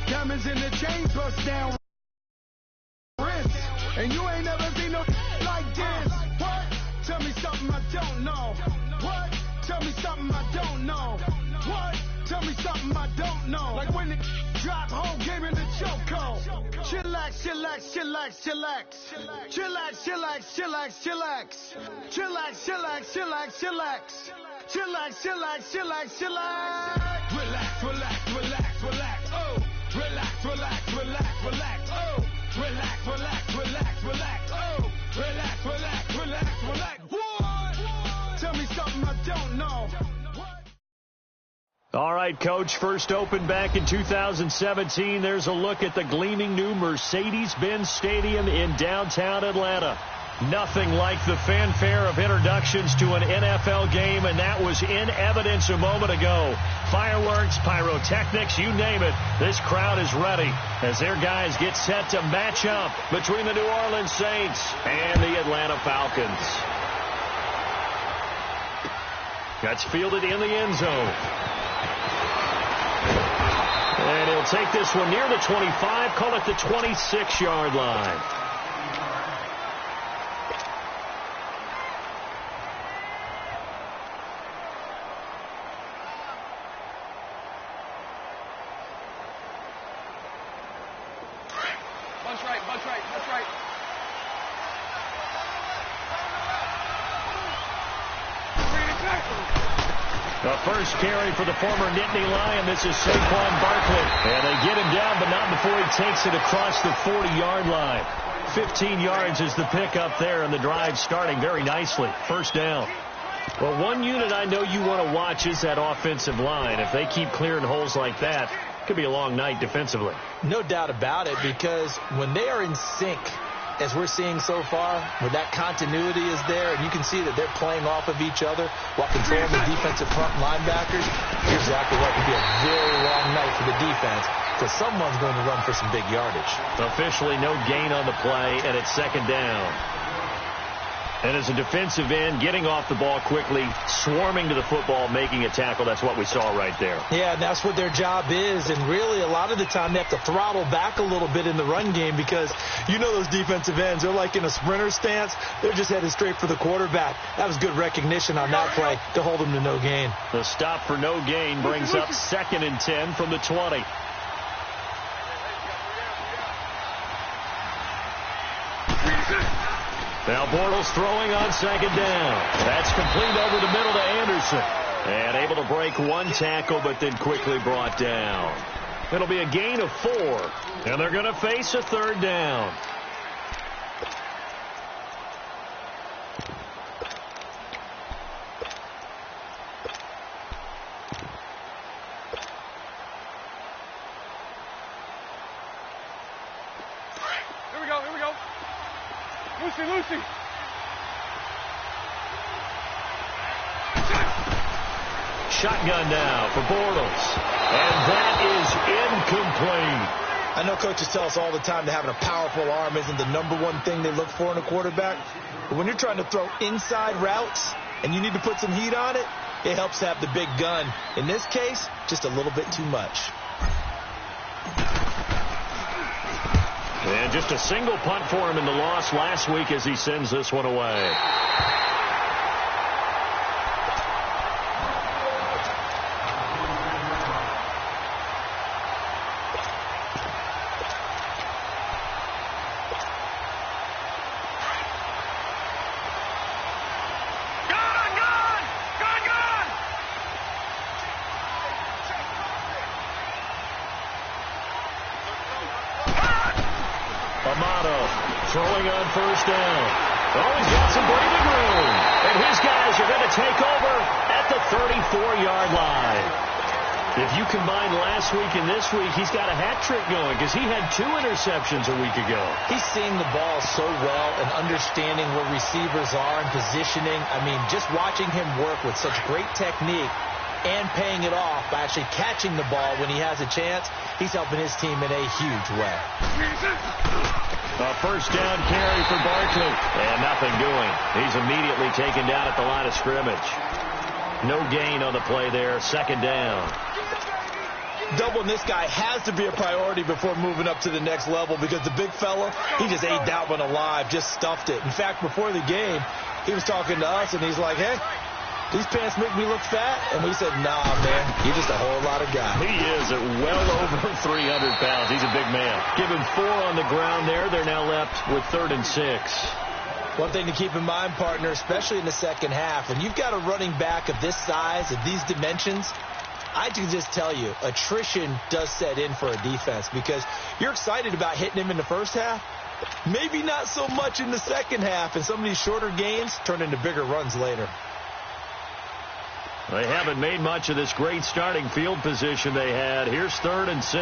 Diamonds in the chain, bust down wrist. And you ain't never seen no like this. What? Tell me something I don't know. What? Tell me something I don't know. What? Tell me something I don't know. Like when it drop, whole game in the chokehold. Chillax, chillax, chillax, chillax. Chillax, chillax, chillax, chillax. Chillax, chillax, chillax, chillax. Chillax, chillax, chillax, chillax. Relax, relax, relax, relax. Oh. Relax, relax, relax, relax. Oh. Relax, relax, relax, relax. Oh. Relax, relax, relax, relax. What? Tell me something I don't know. All right, Coach, first opened back in 2017. There's a look at the gleaming new Mercedes-Benz Stadium in downtown Atlanta. Nothing like the fanfare of introductions to an NFL game, and that was in evidence a moment ago. Fireworks, pyrotechnics, you name it. This crowd is ready as their guys get set to match up between the New Orleans Saints and the Atlanta Falcons. That's fielded in the end zone. And he'll take this one near the 25, call it the 26-yard line. Bunch right, bunch right, bunch right. The first carry for the former Nittany Lion. This is Saquon Barkley. And they get him down, but not before he takes it across the 40-yard line. 15 yards is the pickup there, and the drive starting very nicely. First down. Well, one unit I know you want to watch is that offensive line. If they keep clearing holes like that, it could be a long night defensively. No doubt about it, because when they are in sync, as we're seeing so far, where that continuity is there, and you can see that they're playing off of each other while controlling the defensive front linebackers, you're exactly right. It could be a very long night for the defense because someone's going to run for some big yardage. Officially no gain on the play, and it's second down. And as a defensive end, getting off the ball quickly, swarming to the football, making a tackle, that's what we saw right there. Yeah, and that's what their job is. And really, a lot of the time, they have to throttle back a little bit in the run game because you know those defensive ends, they're like in a sprinter stance. They're just headed straight for the quarterback. That was good recognition on that play to hold them to no gain. The stop for no gain brings up 2nd and 10 from the 20. Now Bortles throwing on second down. That's complete over the middle to Anderson. And able to break one tackle, but then quickly brought down. It'll be a gain of 4. And they're going to face a third down. Here we go, here we go. Lucy, Lucy. Shotgun now for Bortles. And that is incomplete. I know coaches tell us all the time that having a powerful arm isn't the #1 thing they look for in a quarterback. But when you're trying to throw inside routes and you need to put some heat on it, it helps to have the big gun. In this case, just a little bit too much. And just a single punt for him in the loss last week as he sends this one away. Throwing on first down. Oh, he's got some breathing room. And his guys are going to take over at the 34-yard line. If you combine last week and this week, he's got a hat trick going because he had 2 interceptions a week ago. He's seeing the ball so well and understanding where receivers are and positioning. I mean, just watching him work with such great technique and paying it off by actually catching the ball when he has a chance, he's helping his team in a huge way. A first down carry for Barkley. And nothing doing. He's immediately taken down at the line of scrimmage. No gain on the play there. Second down. doubling this guy has to be a priority before moving up to the next level, because the big fella, he just ate that one alive, just stuffed it. In fact, before the game, he was talking to us, and he's like, hey, these pants make me look fat? And we said, nah, man, you're just a whole lot of guy. He is at well over 300 pounds. He's a big man. Give him 4 on the ground there. They're now left with 3rd and 6. One thing to keep in mind, partner, especially in the second half, and you've got a running back of this size, of these dimensions, I can just tell you, attrition does set in for a defense, because you're excited about hitting him in the first half, maybe not so much in the second half, and some of these shorter gains turn into bigger runs later. They haven't made much of this great starting field position they had. Here's 3rd and 6.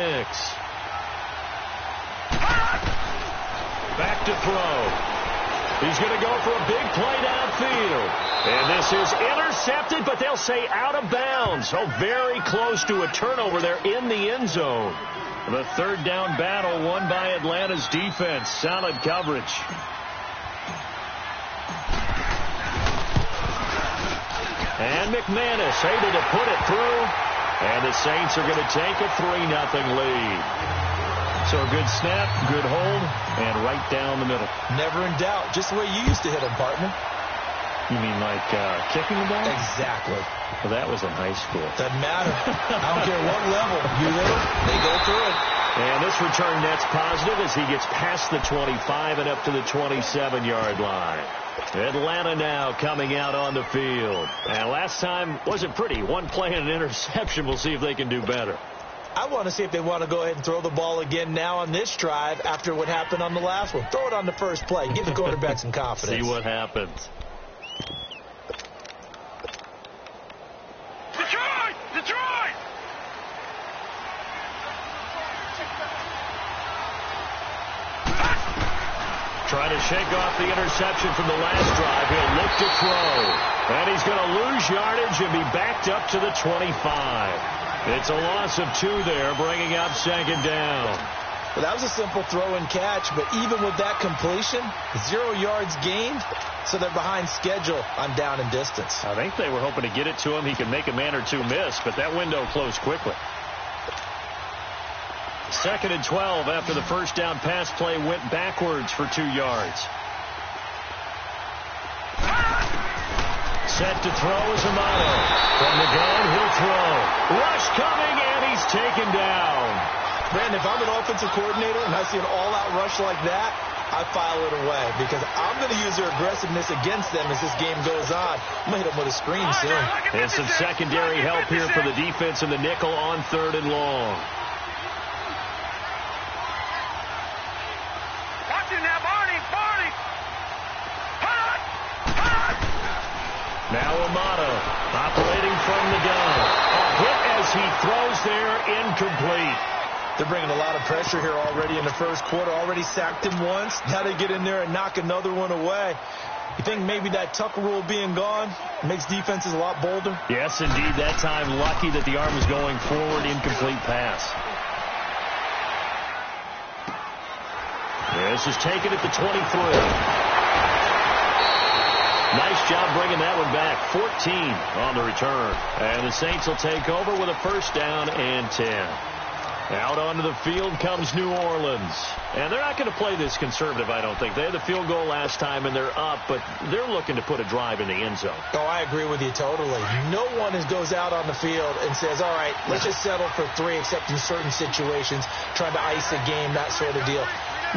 Back to throw. He's going to go for a big play downfield. And this is intercepted, but they'll say out of bounds. So very close to a turnover there in the end zone. The 3rd down battle won by Atlanta's defense. Solid coverage. And McManus able to put it through. And the Saints are going to take a 3-0 lead. So a good snap, good hold, and right down the middle. Never in doubt. Just the way you used to hit them, partner. You mean like kicking the ball? Exactly. Well, that was in high school. Doesn't matter. I don't care what level. You hit it, they go through it. And this return net's positive as he gets past the 25 and up to the 27-yard line. Atlanta now coming out on the field. And last time wasn't pretty. One play and an interception. We'll see if they can do better. I want to see if they want to go ahead and throw the ball again now on this drive after what happened on the last one. Throw it on the first play. Give the quarterback some confidence. See what happens. Detroit! Detroit! Trying to shake off the interception from the last drive. He'll look to throw. And he's going to lose yardage and be backed up to the 25. It's a loss of 2 there, bringing up 2nd down. Well, that was a simple throw and catch, but even with that completion, 0 yards gained, so they're behind schedule on down and distance. I think they were hoping to get it to him. He could make a man or 2 miss, but that window closed quickly. 2nd and 12 after the first down pass play went backwards for 2 yards. Set to throw is Amato. From the gun, he'll throw. Rush coming, and he's taken down. Brandon, if I'm an offensive coordinator and I see an all-out rush like that, I file it away, because I'm going to use their aggressiveness against them as this game goes on. I'm going to hit them with a screen soon. There's some secondary help here for the defense in the nickel on 3rd and long. Watch it now, Barney! Barney! Now Amato operating from the gun. A hit as he throws there, incomplete. They're bringing a lot of pressure here already in the first quarter. Already sacked him once. Now they get in there and knock another one away. You think maybe that Tucker rule being gone makes defenses a lot bolder? Yes, indeed. That time lucky that the arm was going forward. Incomplete pass. This is taken at the 23. Nice job bringing that one back. 14 on the return. And the Saints will take over with a first down and 10. Out onto the field comes New Orleans. And they're not going to play this conservative, I don't think. They had the field goal last time, and they're up, but they're looking to put a drive in the end zone. Oh, I agree with you totally. No one goes out on the field and says, all right, let's just settle for 3, except in certain situations, trying to ice a game, that sort of deal.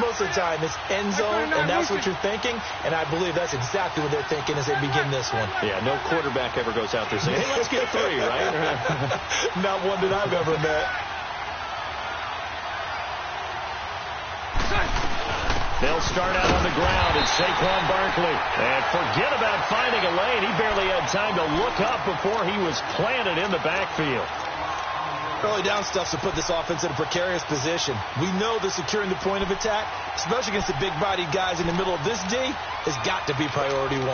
Most of the time, it's end zone, and that's what you're thinking, and I believe that's exactly what they're thinking as they begin this one. Yeah, no quarterback ever goes out there saying, hey, let's get 3, right? Not one that I've ever met. They'll start out on the ground as Saquon Barkley. And forget about finding a lane. He barely had time to look up before he was planted in the backfield. Early down stuff to put this offense in a precarious position. We know that securing the point of attack, especially against the big-bodied guys in the middle of this D, has got to be priority 1.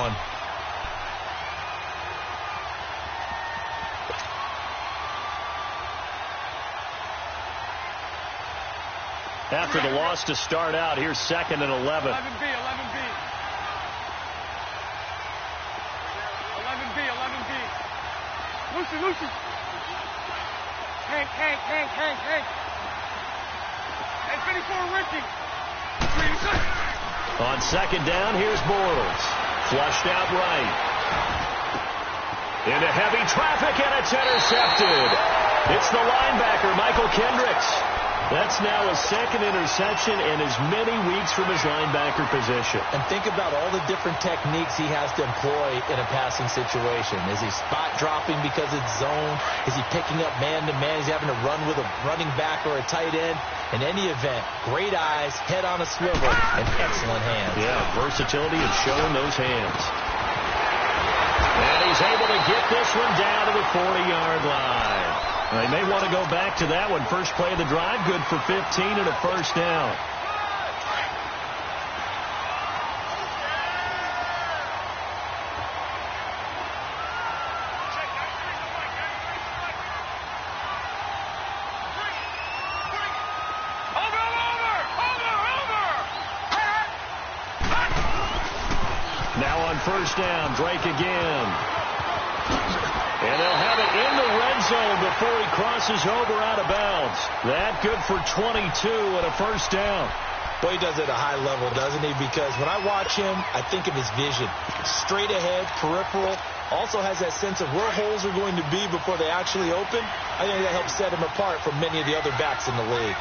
After the loss to start out, here's 2nd and 11. 11B, 11B. 11B, 11B. Lucy, Lucy. Hank. Hey, finish for Ricky. On second down, here's Bortles. Flushed out right. Into heavy traffic, and it's intercepted. It's the linebacker, Michael Kendricks. That's now his second interception in as many weeks from his linebacker position. And think about all the different techniques he has to employ in a passing situation. Is he spot dropping because it's zone? Is he picking up man-to-man? Is he having to run with a running back or a tight end? In any event, great eyes, head on a swivel, and excellent hands. Yeah, versatility and showing those hands. And he's able to get this one down to the 40-yard line. They may want to go back to that one. First play of the drive, good for 15 and a first down. Now on first down, Drake again. And they'll have it in the red zone before he crosses over out of bounds. That good for 22 and a first down. Boy, he does it at a high level, doesn't he? Because when I watch him, I think of his vision. Straight ahead, peripheral. Also has that sense of where holes are going to be before they actually open. I think that helps set him apart from many of the other backs in the league.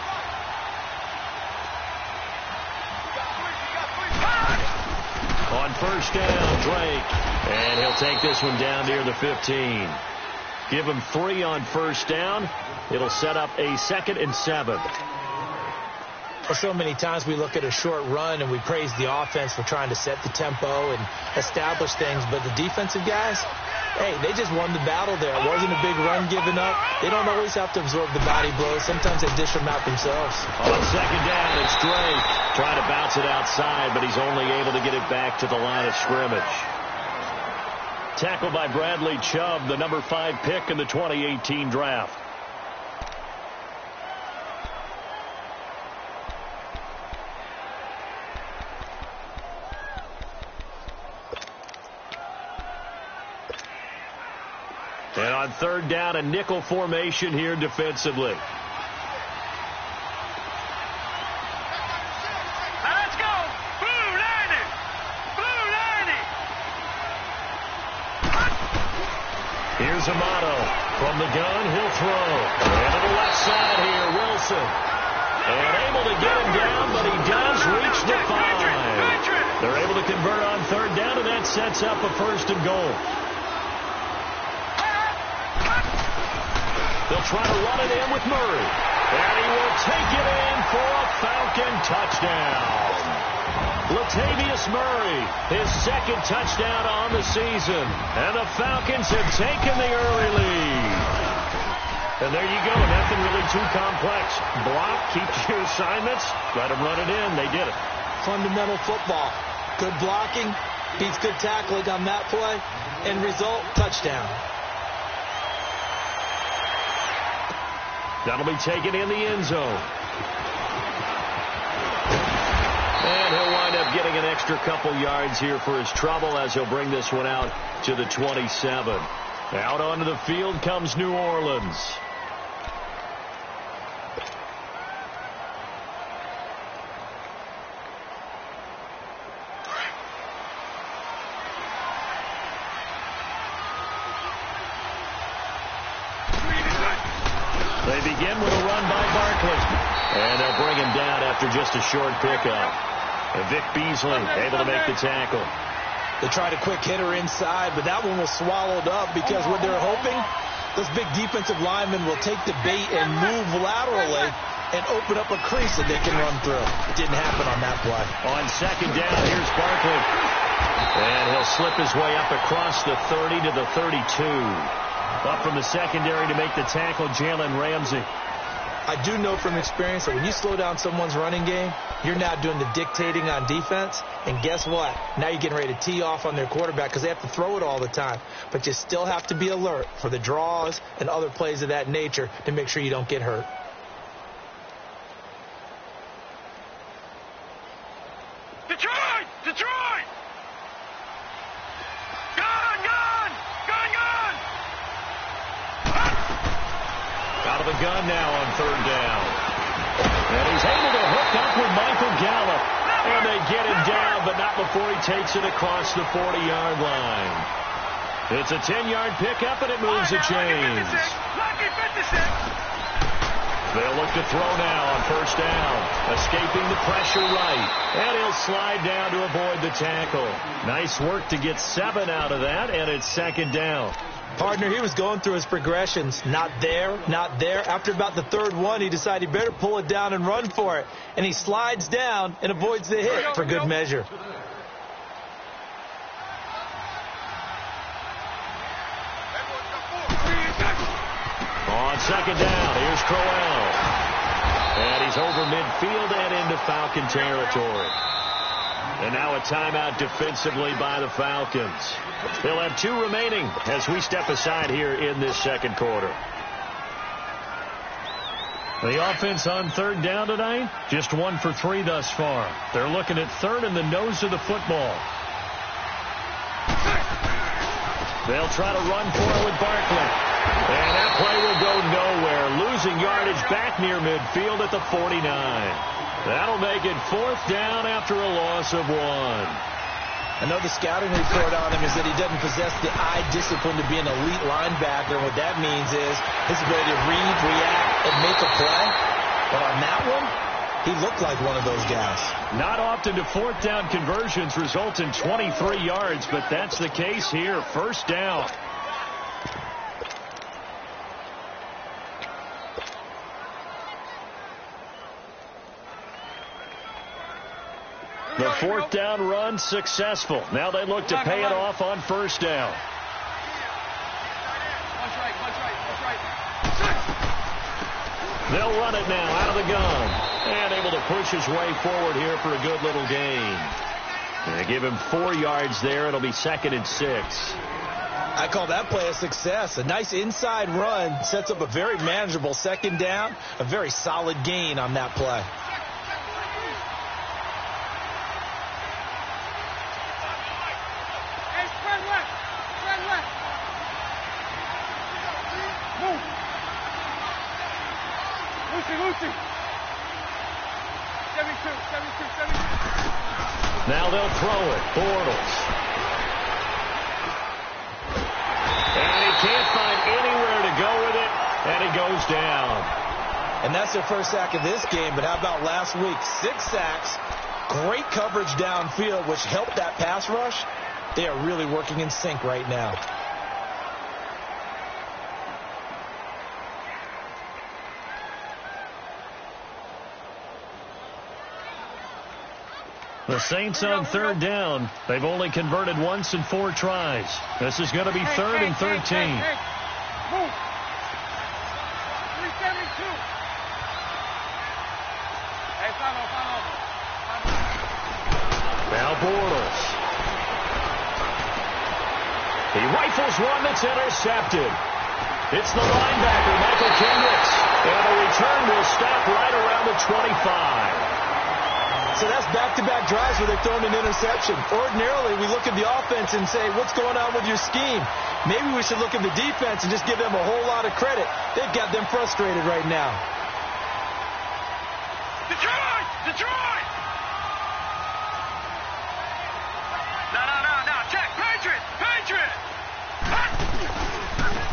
On first down, Drake. And he'll take this one down near the 15. Give him 3 on first down. It'll set up a 2nd and 7. Well, so many times we look at a short run and we praise the offense for trying to set the tempo and establish things. But the defensive guys, hey, they just won the battle there. It wasn't a big run given up. They don't always have to absorb the body blows. Sometimes they dish them out themselves. On second down, it's Drake. Trying to bounce it outside, but he's only able to get it back to the line of scrimmage. Tackled by Bradley Chubb, the number 5 pick in the 2018 draft. And on third down, a nickel formation here defensively. Here's Amato. From the gun, he'll throw. And to the left side here, Wilson. And able to get him down, but he does reach the 5. They're able to convert on third down, and that sets up a 1st and goal. They'll try to run it in with Murray. And he will take it in for a Falcon touchdown. Latavius Murray, his 2nd touchdown on the season. And the Falcons have taken the early lead. And there you go. Nothing really too complex. Block, keep your assignments, let them run it in. They did it. Fundamental football. Good blocking, beats good tackling on that play. End result, touchdown. That'll be taken in the end zone. And he'll wind up getting an extra couple yards here for his trouble as he'll bring this one out to the 27. Out onto the field comes New Orleans. They begin with a run by Barkley. And they'll bring him down after just a short pickup. And Vic Beasley able to make the tackle. They tried a quick hitter inside, but that one was swallowed up because what they're hoping, those big defensive linemen will take the bait and move laterally and open up a crease that they can run through. It didn't happen on that play. On second down, here's Barkley. And he'll slip his way up across the 30 to the 32. Up from the secondary to make the tackle, Jalen Ramsey. I do know from experience that when you slow down someone's running game, you're now doing the dictating on defense. And guess what? Now you're getting ready to tee off on their quarterback because they have to throw it all the time. But you still have to be alert for the draws and other plays of that nature to make sure you don't get hurt. Detroit! Detroit! Gun! Out of the gun now on third down. And he's able to hook up with Michael Gallup. And they get him down, but not before he takes it across the 40-yard line. It's a 10-yard pickup, and it moves the chains. They'll look to throw now on first down. Escaping the pressure right. And he'll slide down to avoid the tackle. Nice work to get 7 out of that, and it's second down. Partner, he was going through his progressions. Not there, not there. After about the third one, he decided he better pull it down and run for it. And he slides down and avoids the hit for good measure. On second down, here's Crowell. And he's over midfield and into Falcon territory. And now a timeout defensively by the Falcons. They'll have 2 remaining as we step aside here in this second quarter. The offense on third down tonight, just 1 for 3 thus far. They're looking at third in the nose of the football. They'll try to run for it with Barkley. And that play will go nowhere. Losing yardage back near midfield at the 49. That'll make it 4th down after a loss of 1. I know the scouting report on him is that he doesn't possess the eye discipline to be an elite linebacker. And what that means is his ability to read, react, and make a play. But on that one, he looked like one of those guys. Not often do 4th down conversions result in 23 yards, but that's the case here. First down. The 4th down run successful. Now they look to pay it off on first down. They'll run it now out of the gun. And able to push his way forward here for a good little gain. They give him 4 yards there. It'll be 2nd and 6. I call that play a success. A nice inside run sets up a very manageable second down. A very solid gain on that play. Now they'll throw it. Bortles. And he can't find anywhere to go with it. And he goes down. And that's their first sack of this game. But how about last week? 6 sacks. Great coverage downfield, which helped that pass rush. They are really working in sync right now. The Saints on third down. They've only converted once in 4 tries. This is going to be 3rd and 13. Move. 372. Hey, follow. Now Bortles. He rifles one that's intercepted. It's the linebacker, Michael Kendricks. And the return will stop right around the 25. So that's back-to-back drives where they're throwing an interception. Ordinarily, we look at the offense and say, what's going on with your scheme? Maybe we should look at the defense and just give them a whole lot of credit. They've got them frustrated right now. Detroit! No. Check. Patriot!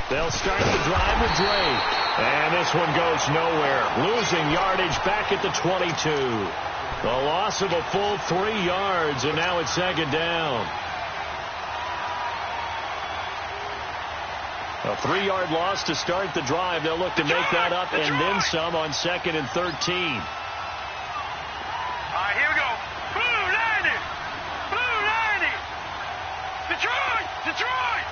They'll start the drive with Drake. And this one goes nowhere. Losing yardage back at the 22. The loss of a full 3 yards, and now it's second down. A 3-yard loss to start the drive. They'll look to make that up and then some on 2nd and 13. All right, here we go. Blue 90. Detroit.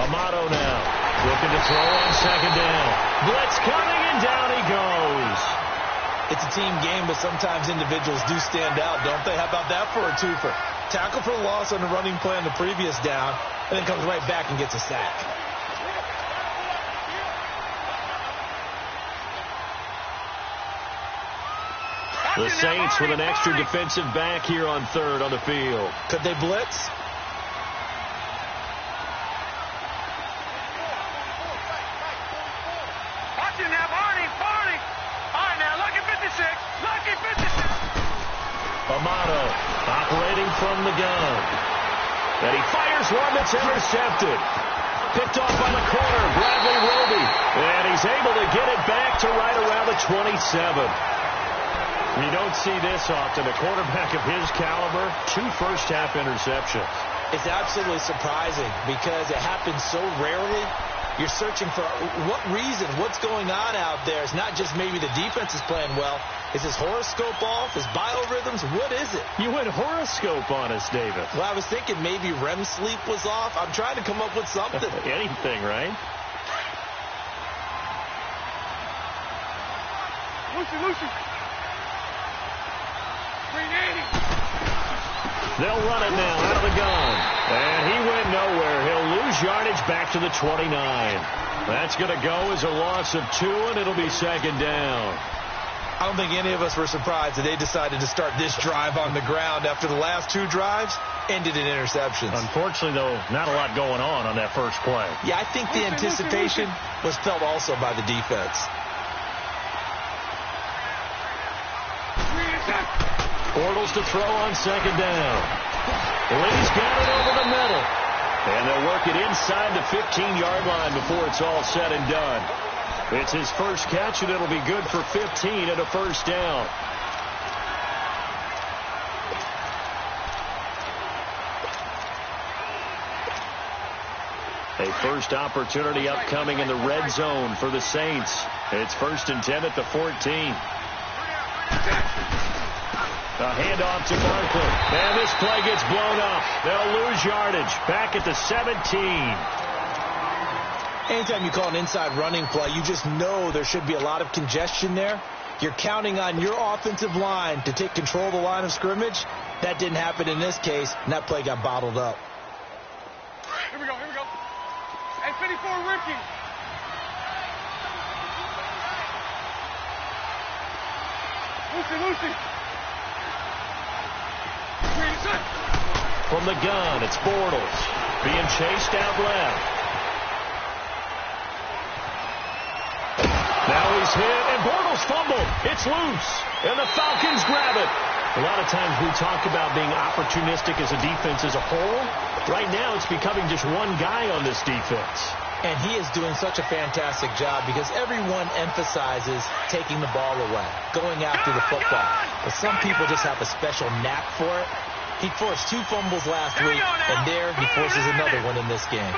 Amato now looking to throw on second down. Blitz coming, and down he goes. It's a team game, but sometimes individuals do stand out, don't they? How about that for a twofer? Tackle for loss on the running play on the previous down, and then comes right back and gets a sack. The Saints with an extra defensive back here on third on the field. Could they blitz? Amato operating from the gun. And he fires one that's intercepted. Picked off by the corner, Bradley Roby. And he's able to get it back to right around the 27. You don't see this often. A quarterback of his caliber, 2 first-half interceptions. It's absolutely surprising because it happens so rarely. You're searching for what reason, what's going on out there. It's not just maybe the defense is playing well. Is his horoscope off? His biorhythms? What is it? You went horoscope on us, David. Well, I was thinking maybe REM sleep was off. I'm trying to come up with something. Anything, right? Lucy. 380. They'll run it now out of the gun. And he went nowhere. He'll lose yardage back to the 29. That's going to go as a loss of 2, and it'll be second down. I don't think any of us were surprised that they decided to start this drive on the ground after the last 2 drives ended in interceptions. Unfortunately, though, not a lot going on that first play. Yeah, I think the anticipation was felt also by the defense. Bortles to throw on second down. Lee's got it over the middle. And they'll work it inside the 15-yard line before it's all said and done. It's his first catch, and it'll be good for 15 and a first down. A first opportunity upcoming in the red zone for the Saints. It's 1st and 10 at the 14. A handoff to Barkley. And this play gets blown up. They'll lose yardage. Back at the 17. Anytime you call an inside running play, you just know there should be a lot of congestion there. You're counting on your offensive line to take control of the line of scrimmage. That didn't happen in this case, and that play got bottled up. Here we go. Hey, 54, Ricky. Lucy. From the gun, it's Bortles. Being chased out left. Now he's hit, and Bortles fumbled. It's loose, and the Falcons grab it. A lot of times we talk about being opportunistic as a defense as a whole. Right now it's becoming just one guy on this defense. And he is doing such a fantastic job because everyone emphasizes taking the ball away, going after the football. But some people just have a special knack for it. He forced 2 fumbles last week, and there he forces another one in this game.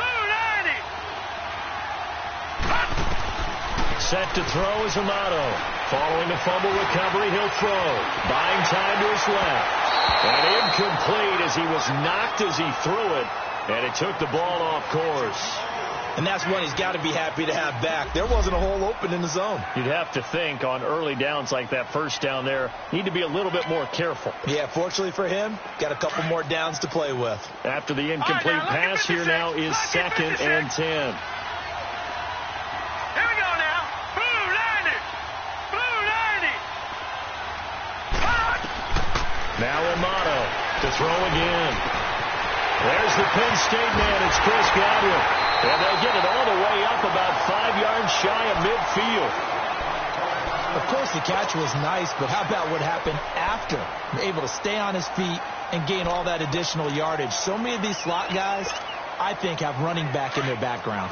Set to throw is Amato. Following the fumble recovery, he'll throw. Buying time to his left. And incomplete as he was knocked as he threw it. And it took the ball off course. And that's one he's got to be happy to have back. There wasn't a hole open in the zone. You'd have to think on early downs like that first down there, need to be a little bit more careful. Yeah, fortunately for him, got a couple more downs to play with. After the incomplete pass, here now is 2nd and 10. Here we go now. Blue 90. Now Amato to throw again. There's the Penn State man. It's Chris Godwin. And they'll get it all the way up about 5 yards shy of midfield. Of course, the catch was nice, but how about what happened after? Able to stay on his feet and gain all that additional yardage. So many of these slot guys, I think, have running back in their background.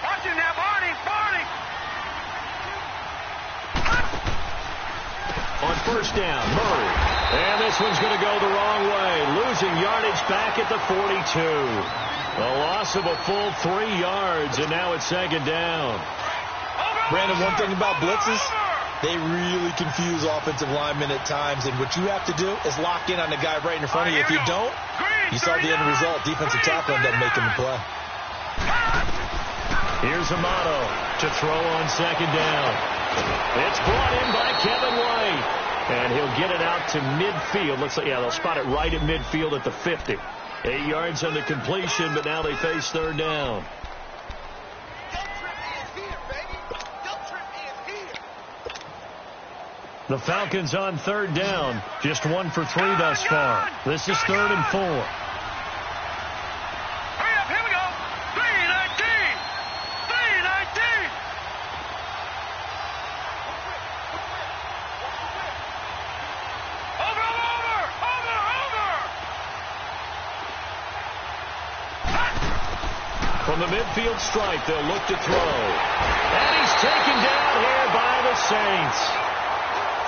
Watching now, Barney. On first down, Murray. And this one's going to go the wrong way. Losing yardage back at the 42. A loss of a full 3 yards, and now it's 2nd down. Brandon, one thing about blitzes, they really confuse offensive linemen at times, and what you have to do is lock in on the guy right in front of you. If you don't, you saw the end result. Defensive tackle ended up making the play. Here's Amato to throw on 2nd down. It's brought in by Kevin White. And he'll get it out to midfield. Looks like, they'll spot it right at midfield at the 50. 8 yards on the completion, but now they face 3rd down. The Falcons on 3rd down. Just 1 for 3 thus far. This is 3rd and 4. Hurry up, here we go. 319. From the midfield stripe, they'll look to throw. And he's taken down here by the Saints.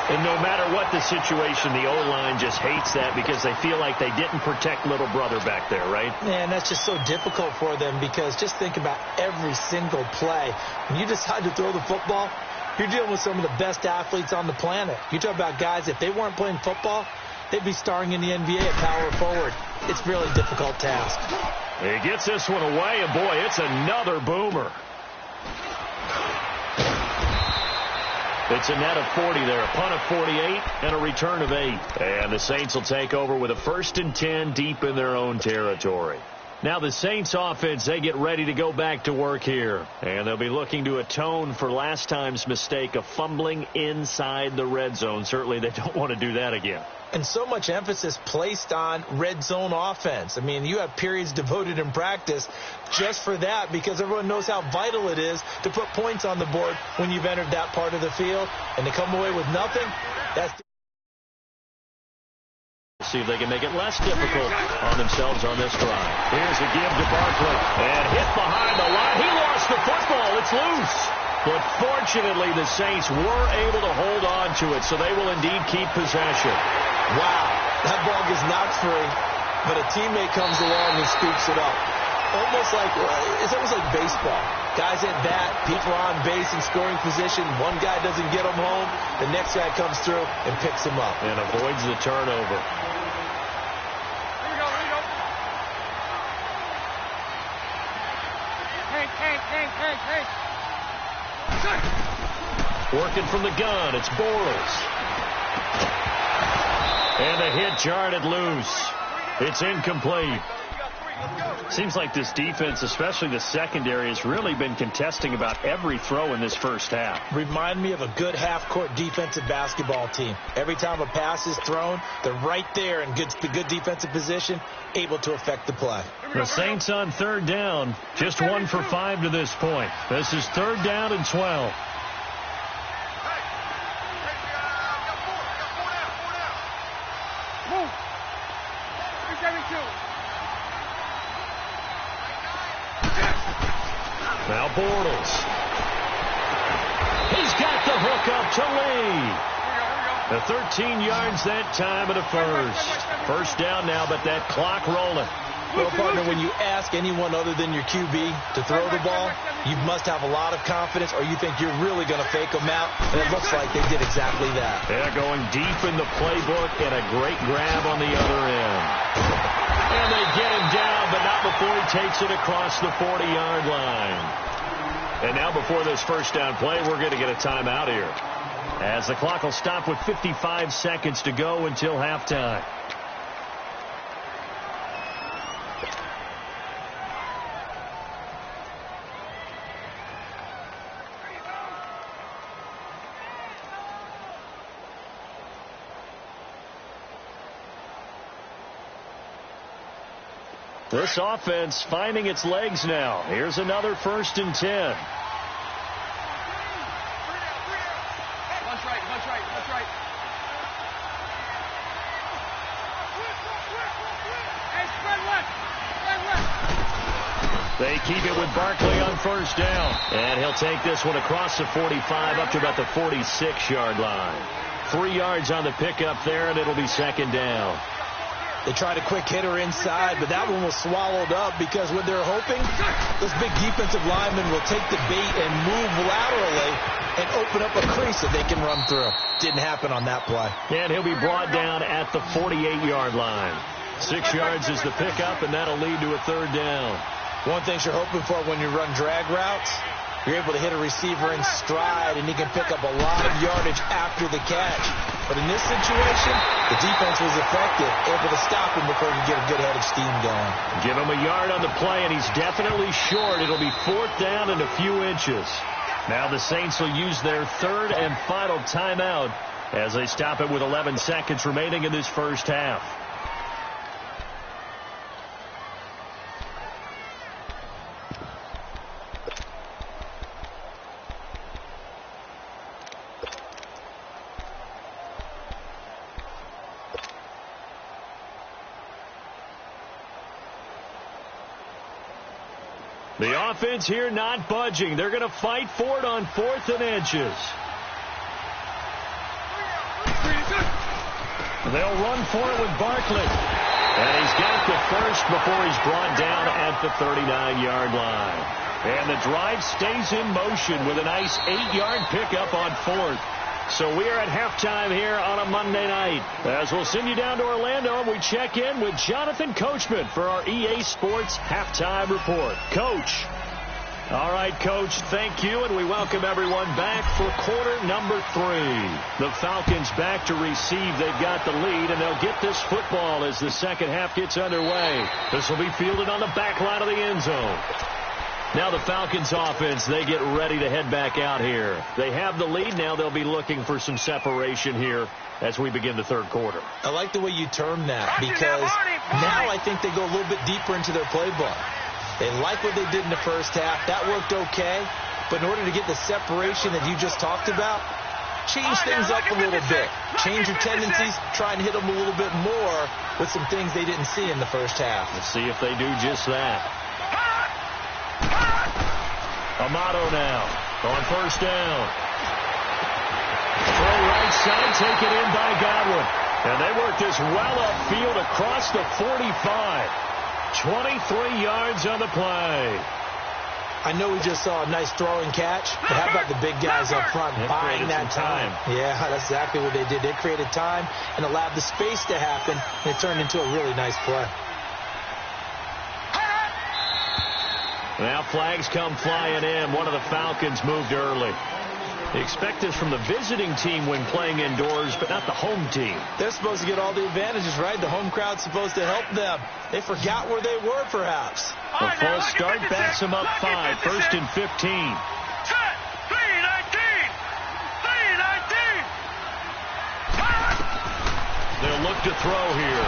And no matter what the situation, the O-line just hates that because they feel like they didn't protect little brother back there, right? Man, that's just so difficult for them because just think about every single play. When you decide to throw the football, you're dealing with some of the best athletes on the planet. You talk about guys, if they weren't playing football, they'd be starring in the NBA at power forward. It's a really difficult task. He gets this one away, and boy, it's another boomer. It's a net of 40 there, a punt of 48, and a return of 8. And the Saints will take over with a 1st and 10 deep in their own territory. Now the Saints offense, they get ready to go back to work here. And they'll be looking to atone for last time's mistake of fumbling inside the red zone. Certainly they don't want to do that again. And so much emphasis placed on red zone offense. I mean, you have periods devoted in practice just for that because everyone knows how vital it is to put points on the board when you've entered that part of the field. And to come away with nothing, that's... See if they can make it less difficult on themselves on this drive. Here's a give to Barkley. And hit behind the line. He lost the football. It's loose. But fortunately, the Saints were able to hold on to it, so they will indeed keep possession. Wow, that ball gets knocked free, but a teammate comes along and scoops it up. It's almost like baseball. Guys at bat, people are on base in scoring position. One guy doesn't get him home. The next guy comes through and picks him up. And avoids the turnover. Here we go. Hank. Working from the gun, it's Bortles. And the hit jarred loose. It's incomplete. Seems like this defense, especially the secondary, has really been contesting about every throw in this first half. Remind me of a good half-court defensive basketball team. Every time a pass is thrown, they're right there in the good defensive position, able to affect the play. The Saints on 3rd down, just 1 for 5 to this point. This is 3rd down and 12. Move. 372. Now Bortles. He's got the hook up to Lee. The 13 yards that time of the first. First down now, but that clock rolling. Well, partner, when you ask anyone other than your QB to throw the ball, you must have a lot of confidence or you think you're really going to fake them out, and it looks like they did exactly that. They're going deep in the playbook and a great grab on the other end. And they get him down, but not before he takes it across the 40-yard line. And now before this first down play, we're going to get a timeout here, as the clock will stop with 55 seconds to go until halftime. This offense finding its legs now. Here's another 1st and 10. Lunch right. Hey, spread left. They keep it with Barkley on 1st down. And he'll take this one across the 45 up to about the 46-yard line. 3 yards on the pickup there, and it'll be 2nd down. They tried a quick hitter inside, but that one was swallowed up because what they're hoping, this big defensive lineman will take the bait and move laterally and open up a crease that they can run through. Didn't happen on that play. And he'll be brought down at the 48-yard line. 6 yards is the pickup, and that'll lead to a 3rd down. One thing you're hoping for when you run drag routes, you're able to hit a receiver in stride, and he can pick up a lot of yardage after the catch. But in this situation, the defense was effective, able to stop him before he could get a good head of steam going. Give him a yard on the play, and he's definitely short. It'll be 4th down and a few inches. Now the Saints will use their 3rd and final timeout as they stop it with 11 seconds remaining in this first half. The offense here not budging. They're going to fight for it on 4th and inches. They'll run for it with Barkley. And he's got the first before he's brought down at the 39-yard line. And the drive stays in motion with a nice 8-yard pickup on 4th. So we are at halftime here on a Monday night. As we'll send you down to Orlando, and we check in with Jonathan Coachman for our EA Sports Halftime Report. Coach. All right, Coach, thank you, and we welcome everyone back for quarter number 3. The Falcons back to receive. They've got the lead, and they'll get this football as the second half gets underway. This will be fielded on the back line of the end zone. Now the Falcons offense, they get ready to head back out here. They have the lead. Now they'll be looking for some separation here as we begin the third quarter. I like the way you term that, because now I think they go a little bit deeper into their playbook. They like what they did in the first half. That worked okay. But in order to get the separation that you just talked about, change things up a little bit. Change your tendencies. Try and hit them a little bit more with some things they didn't see in the first half. Let's see if they do just that. Amato now on first down. Throw right side, taken in by Godwin. And they work this well upfield across the 45. 23 yards on the play. I know we just saw a nice throwing catch, but how about the big guys up front buying that time? Yeah, that's exactly what they did. They created time and allowed the space to happen, and it turned into a really nice play. Now flags come flying in. One of the Falcons moved early. They expect this from the visiting team when playing indoors, but not the home team. They're supposed to get all the advantages, right? The home crowd's supposed to help them. They forgot where they were, perhaps. The false start backs them up 5, 1st and 15. They'll look to throw here.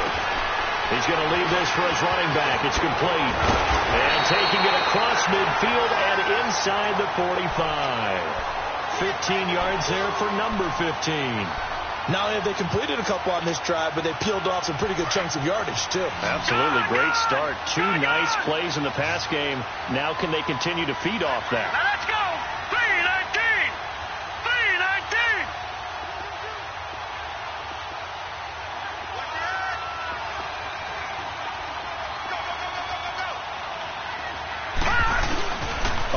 He's going to leave this for his running back. It's complete. And taking it across midfield and inside the 45. 15 yards there for number 15. Not only have they completed a couple on this drive, but they peeled off some pretty good chunks of yardage, too. Absolutely. Great start. 2 nice plays in the pass game. Now can they continue to feed off that? Now let's go. 3-19.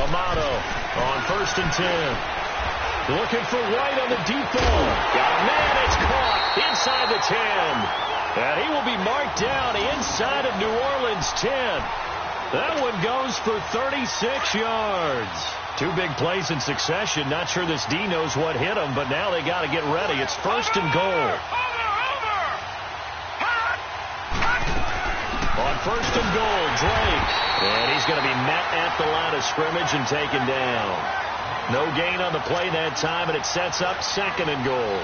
3-19. Amato on 1st and 10. Looking for White on the deep ball. Got a man. It's caught inside the 10. And he will be marked down inside of New Orleans 10. That one goes for 36 yards. 2 big plays in succession. Not sure this D knows what hit him, but now they got to get ready. It's 1st and goal. On 1st and goal, Drake. And he's going to be met at the line of scrimmage and taken down. No gain on the play that time, and it sets up 2nd and goal.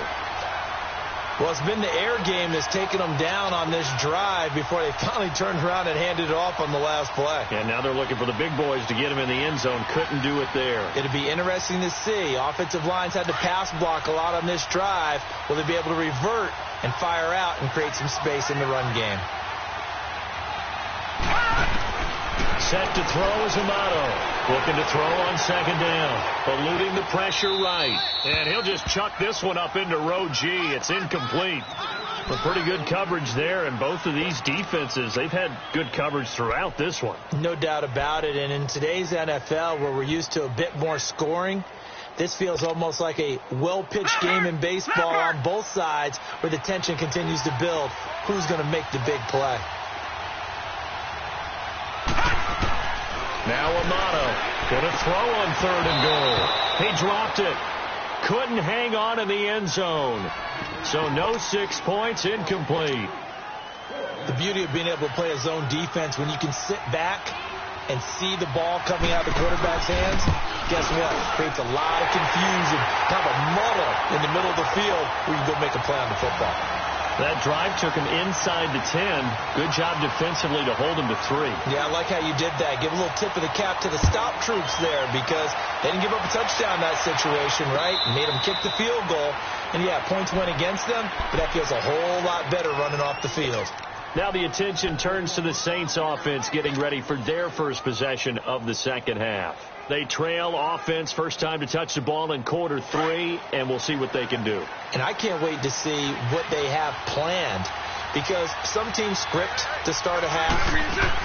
Well, it's been the air game that's taken them down on this drive before they finally turned around and handed it off on the last play. And now they're looking for the big boys to get him in the end zone. Couldn't do it there. It'll be interesting to see. Offensive lines had to pass block a lot on this drive. Will they be able to revert and fire out and create some space in the run game? Set to throw is Amato. Looking to throw on 2nd down. Eluding the pressure right. And he'll just chuck this one up into row G. It's incomplete. But pretty good coverage there. And both of these defenses, they've had good coverage throughout this one. No doubt about it. And in today's NFL, where we're used to a bit more scoring, this feels almost like a well-pitched game in baseball on both sides, where the tension continues to build. Who's going to make the big play? Now Amato going to throw on 3rd and goal. He dropped it. Couldn't hang on in the end zone. So no 6 points, incomplete. The beauty of being able to play a zone defense when you can sit back and see the ball coming out of the quarterback's hands, guess what? Creates a lot of confusion, kind of a muddle in the middle of the field where you can go make a play on the football. That drive took him inside the 10. Good job defensively to hold him to 3. Yeah, I like how you did that. Give a little tip of the cap to the stop troops there, because they didn't give up a touchdown in that situation, right? Made them kick the field goal. And, yeah, points went against them, but that feels a whole lot better running off the field. Now the attention turns to the Saints offense getting ready for their first possession of the second half. They trail offense first time to touch the ball in quarter 3, and we'll see what they can do. And I can't wait to see what they have planned, because some teams script to start a half.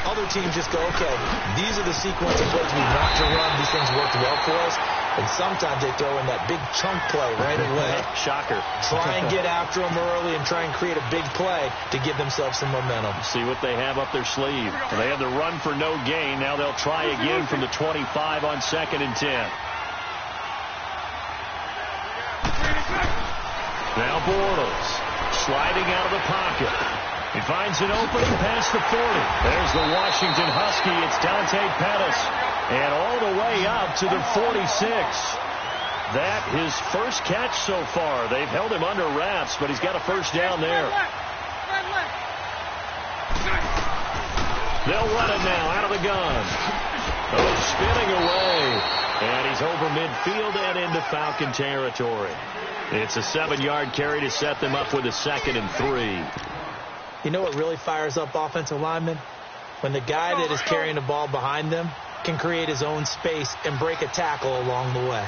Other teams just go, okay, these are the sequence of plays we want to run. These things worked well for us. And sometimes they throw in that big chunk play right away. Shocker. Try and get after them early and try and create a big play to give themselves some momentum. See what they have up their sleeve. They had the run for no gain. Now they'll try again from the 25 on 2nd and 10. Now Bortles sliding out of the pocket. He finds an opening past the 40. There's the Washington Husky. It's Dante Pettis. And all the way up to the 46. That his first catch so far. They've held him under wraps, but he's got a first down there. They'll run it now out of the gun. Oh, spinning away. And he's over midfield and into Falcon territory. It's a 7-yard carry to set them up with a 2nd and 3. You know what really fires up offensive linemen? When the guy that is carrying the ball behind them can create his own space and break a tackle along the way.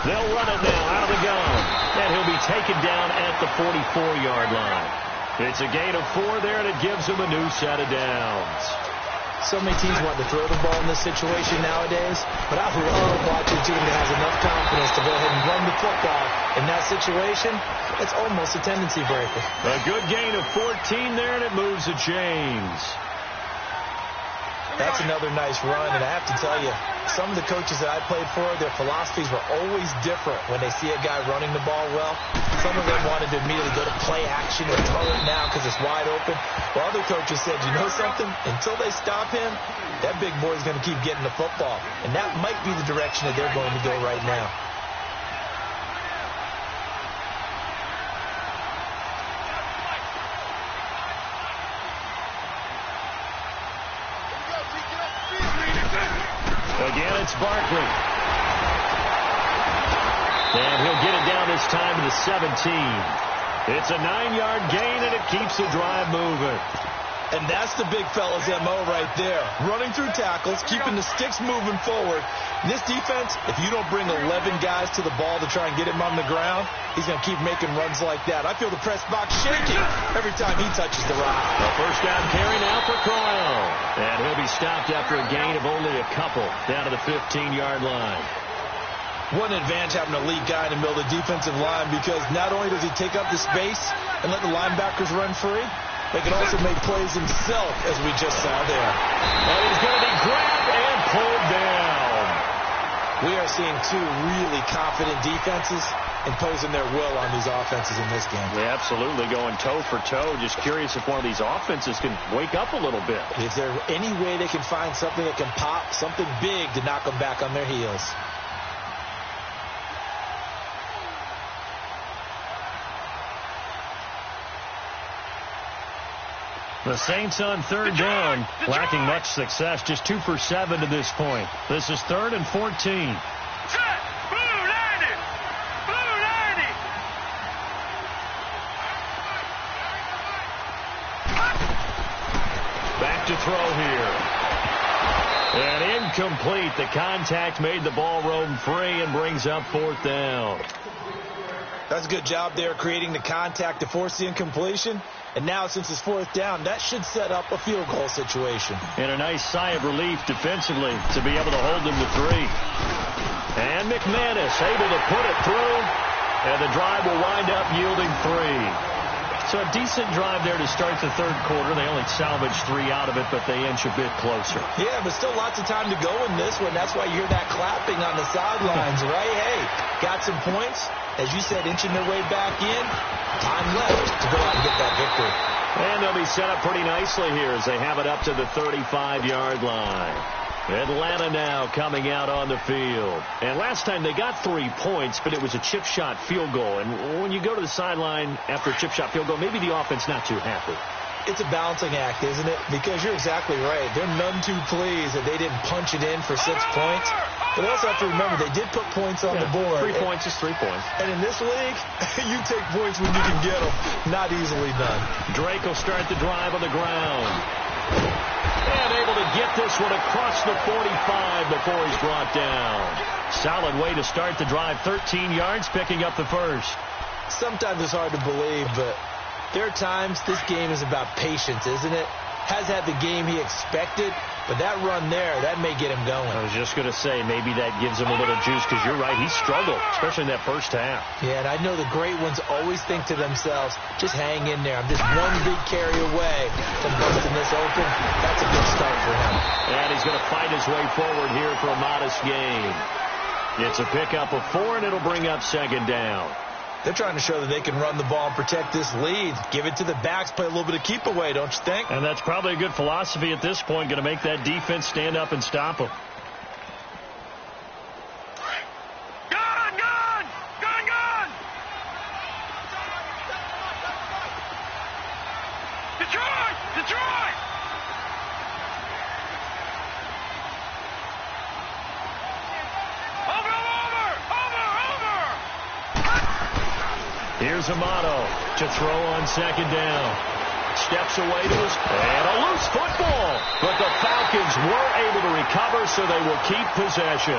They'll run it now out of the gun. And he'll be taken down at the 44-yard line. It's a gain of 4 there, and it gives him a new set of downs. So many teams want to throw the ball in this situation nowadays, but I love watching a team that has enough confidence to go ahead and run the football. In that situation, it's almost a tendency breaker. A good gain of 14 there, and it moves the chains. That's another nice run, and I have to tell you, some of the coaches that I played for, their philosophies were always different when they see a guy running the ball well. Some of them wanted to immediately go to play action or throw it now because it's wide open. While other coaches said, you know something? Until they stop him, that big boy's going to keep getting the football. And that might be the direction that they're going to go right now. Again, it's Barkley. And he'll get it down this time to the 17. It's a 9-yard gain, and it keeps the drive moving. And that's the big fella's MO right there. Running through tackles, keeping the sticks moving forward. In this defense, if you don't bring 11 guys to the ball to try and get him on the ground, he's going to keep making runs like that. I feel the press box shaking every time he touches the rock. A first down carry now for Cryle. And he'll be stopped after a gain of only a couple down to the 15-yard line. What an advantage having a lead guy in the middle of the defensive line, because not only does he take up the space and let the linebackers run free, they can also make plays himself, as we just saw there. And he's going to be grabbed and pulled down. We are seeing two really confident defenses imposing their will on these offenses in this game. Yeah, absolutely, going toe for toe. Just curious if one of these offenses can wake up a little bit. Is there any way they can find something that can pop, something big to knock them back on their heels? The Saints on third down, lacking much success, just 2 for 7 to this point. This is 3rd and 14. Back to throw here. And incomplete. The contact made the ball roam free and brings up 4th down. That's a good job there, creating the contact to force the incompletion. And now, since it's 4th down, that should set up a field goal situation. And a nice sigh of relief defensively to be able to hold them to 3. And McManus able to put it through. And the drive will wind up yielding 3. So a decent drive there to start the third quarter. They only salvaged 3 out of it, but they inch a bit closer. Yeah, but still lots of time to go in this one. That's why you hear that clapping on the sidelines, right? Hey, got some points. As you said, inching their way back in. Time left to go out and get that victory. And they'll be set up pretty nicely here as they have it up to the 35-yard line. Atlanta now coming out on the field. And last time they got 3 points, but it was a chip shot field goal. And when you go to the sideline after a chip shot field goal, maybe the offense not too happy. It's a balancing act, isn't it? Because you're exactly right. They're none too pleased that they didn't punch it in for 6 points. But they also have to remember they did put points on the board. 3 points is 3 points. And in this league, you take points when you can get them. Not easily done. Drake will start the drive on the ground. And able to get this one across the 45 before he's brought down. Solid way to start the drive. 13 yards, picking up the first. Sometimes it's hard to believe, but there are times this game is about patience, isn't it? Has had the game he expected, but that run there, that may get him going. I was just going to say, maybe that gives him a little juice, because you're right, he struggled, especially in that first half. Yeah, and I know the great ones always think to themselves, just hang in there. I'm just one big carry away from busting this open. That's a good start for him. And he's going to fight his way forward here for a modest gain. It's a pickup of 4, and it'll bring up second down. They're trying to show that they can run the ball and protect this lead. Give it to the backs, play a little bit of keep away, don't you think? And that's probably a good philosophy at this point, going to make that defense stand up and stop them. Gun! Detroit! Here's Amato to throw on second down. Steps away to his, and a loose football. But the Falcons were able to recover, so they will keep possession.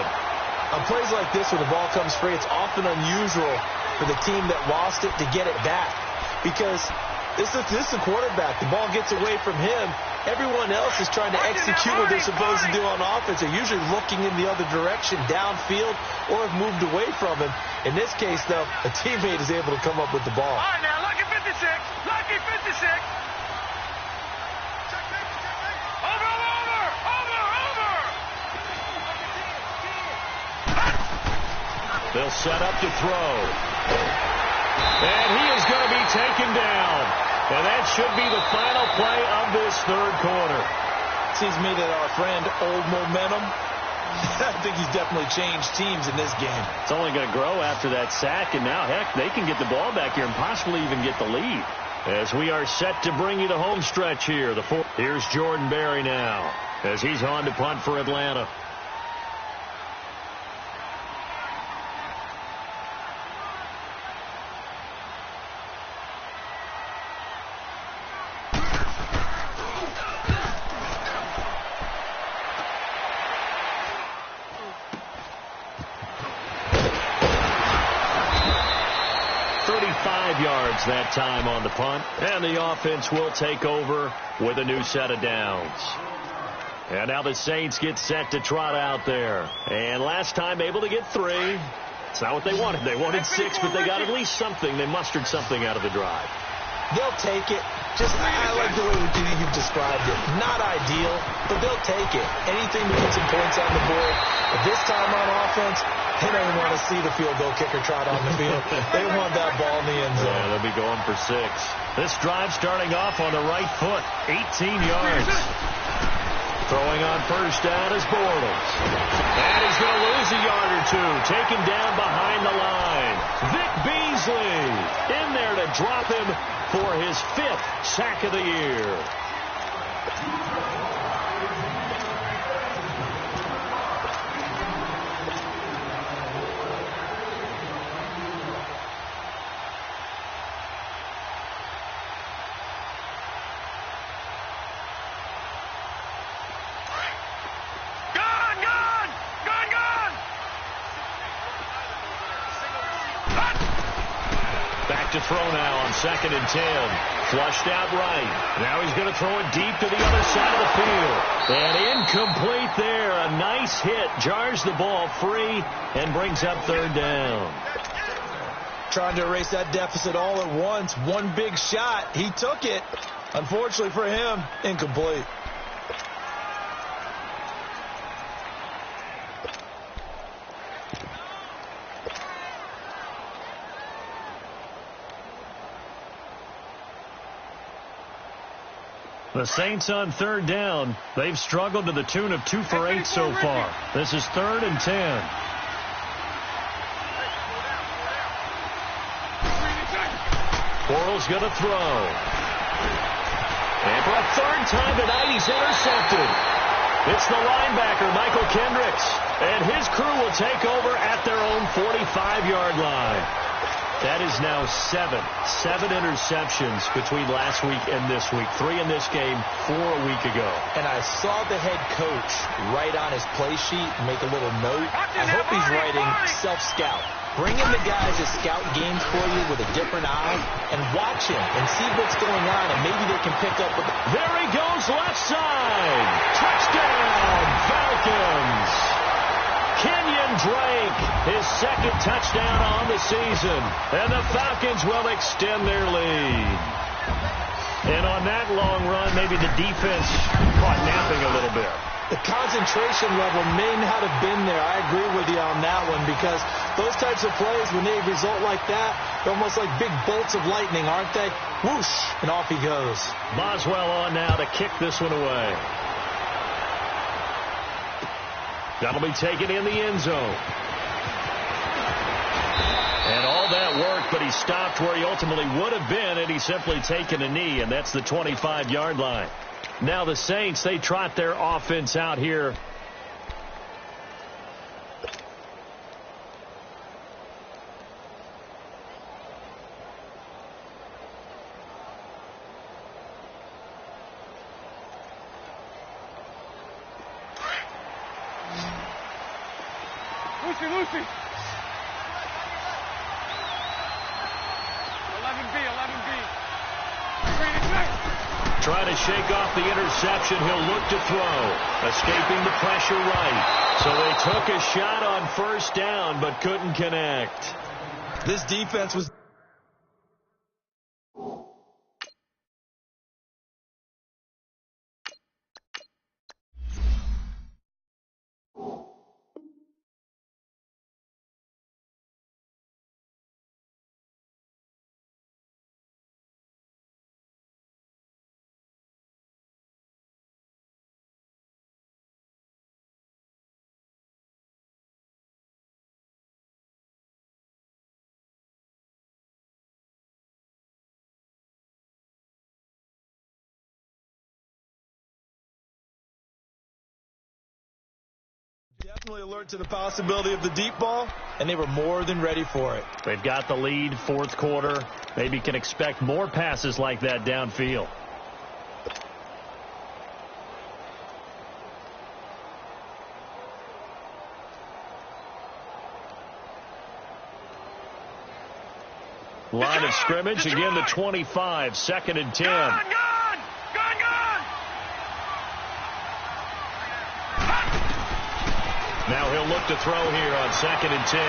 On plays like this where the ball comes free, it's often unusual for the team that lost it to get it back. Because this is the quarterback. The ball gets away from him. Everyone else is trying to execute what they're supposed to do on offense. They're usually looking in the other direction, downfield, or have moved away from him. In this case, though, a teammate is able to come up with the ball. All right, now, lucky 56. Over. They'll set up to throw. And he is going to be taken down. And that should be the final play of this third quarter. Seems to me that our friend, Old Momentum, I think he's definitely changed teams in this game. It's only going to grow after that sack, and now, heck, they can get the ball back here and possibly even get the lead. As we are set to bring you the home stretch here. Here's Jordan Berry now, as he's on to punt for Atlanta. Yards that time on the punt, and the offense will take over with a new set of downs. And now the Saints get set to trot out there, and last time able to get 3. It's not what they wanted. They wanted 6, but they got at least something. They mustered something out of the drive. They'll take it. I like the way you've described it. Not ideal, but they'll take it. Anything to put some points on the board. But this time on offense, they don't want to see the field goal kicker trot on the field. They want that ball in the end zone. Yeah, they'll be going for 6. This drive starting off on the right foot. 18 yards. Throwing on first down is Bortles. And he's going to lose a yard or 2. Taken down behind the line. Vic Beasley in there to drop him for his 5th sack of the year. To throw now on 2nd and 10. Flushed out right. Now he's going to throw it deep to the other side of the field. And incomplete there. A nice hit. Jars the ball free and brings up 3rd down. Trying to erase that deficit all at once. One big shot. He took it. Unfortunately for him, incomplete. The Saints on 3rd down. They've struggled to the tune of 2 for 8 so far. This is 3rd and 10. Bortles going to throw. And for a 3rd time tonight, he's intercepted. It's the linebacker, Michael Kendricks, and his crew will take over at their own 45-yard line. That is now seven interceptions between last week and this week. 3 in this game, 4 a week ago. And I saw the head coach write on his play sheet, make a little note. I hope he's writing self-scout. Bring in the guys to scout games for you with a different eye and watch him and see what's going on, and maybe they can pick up. There he goes, left side. Touchdown, Falcons. Kenyon Drake, his second touchdown on the season. And the Falcons will extend their lead. And on that long run, maybe the defense caught napping a little bit. The concentration level may not have been there. I agree with you on that one, because those types of plays, when they result like that, they're almost like big bolts of lightning, aren't they? Whoosh, and off he goes. Boswell on now to kick this one away. That'll be taken in the end zone. And all that work, but he stopped where he ultimately would have been, and he's simply taken a knee, and that's the 25-yard line. Now the Saints, they trot their offense out here. Lucy. 11B. Trying to shake off the interception. He'll look to throw. Escaping the pressure right. So they took a shot on first down, but couldn't connect. This defense was... Definitely alert to the possibility of the deep ball, and they were more than ready for it. They've got the lead, fourth quarter. Maybe can expect more passes like that downfield. Line of scrimmage, again the 25, 2nd and 10. Gone! Now he'll look to throw here on 2nd and 10.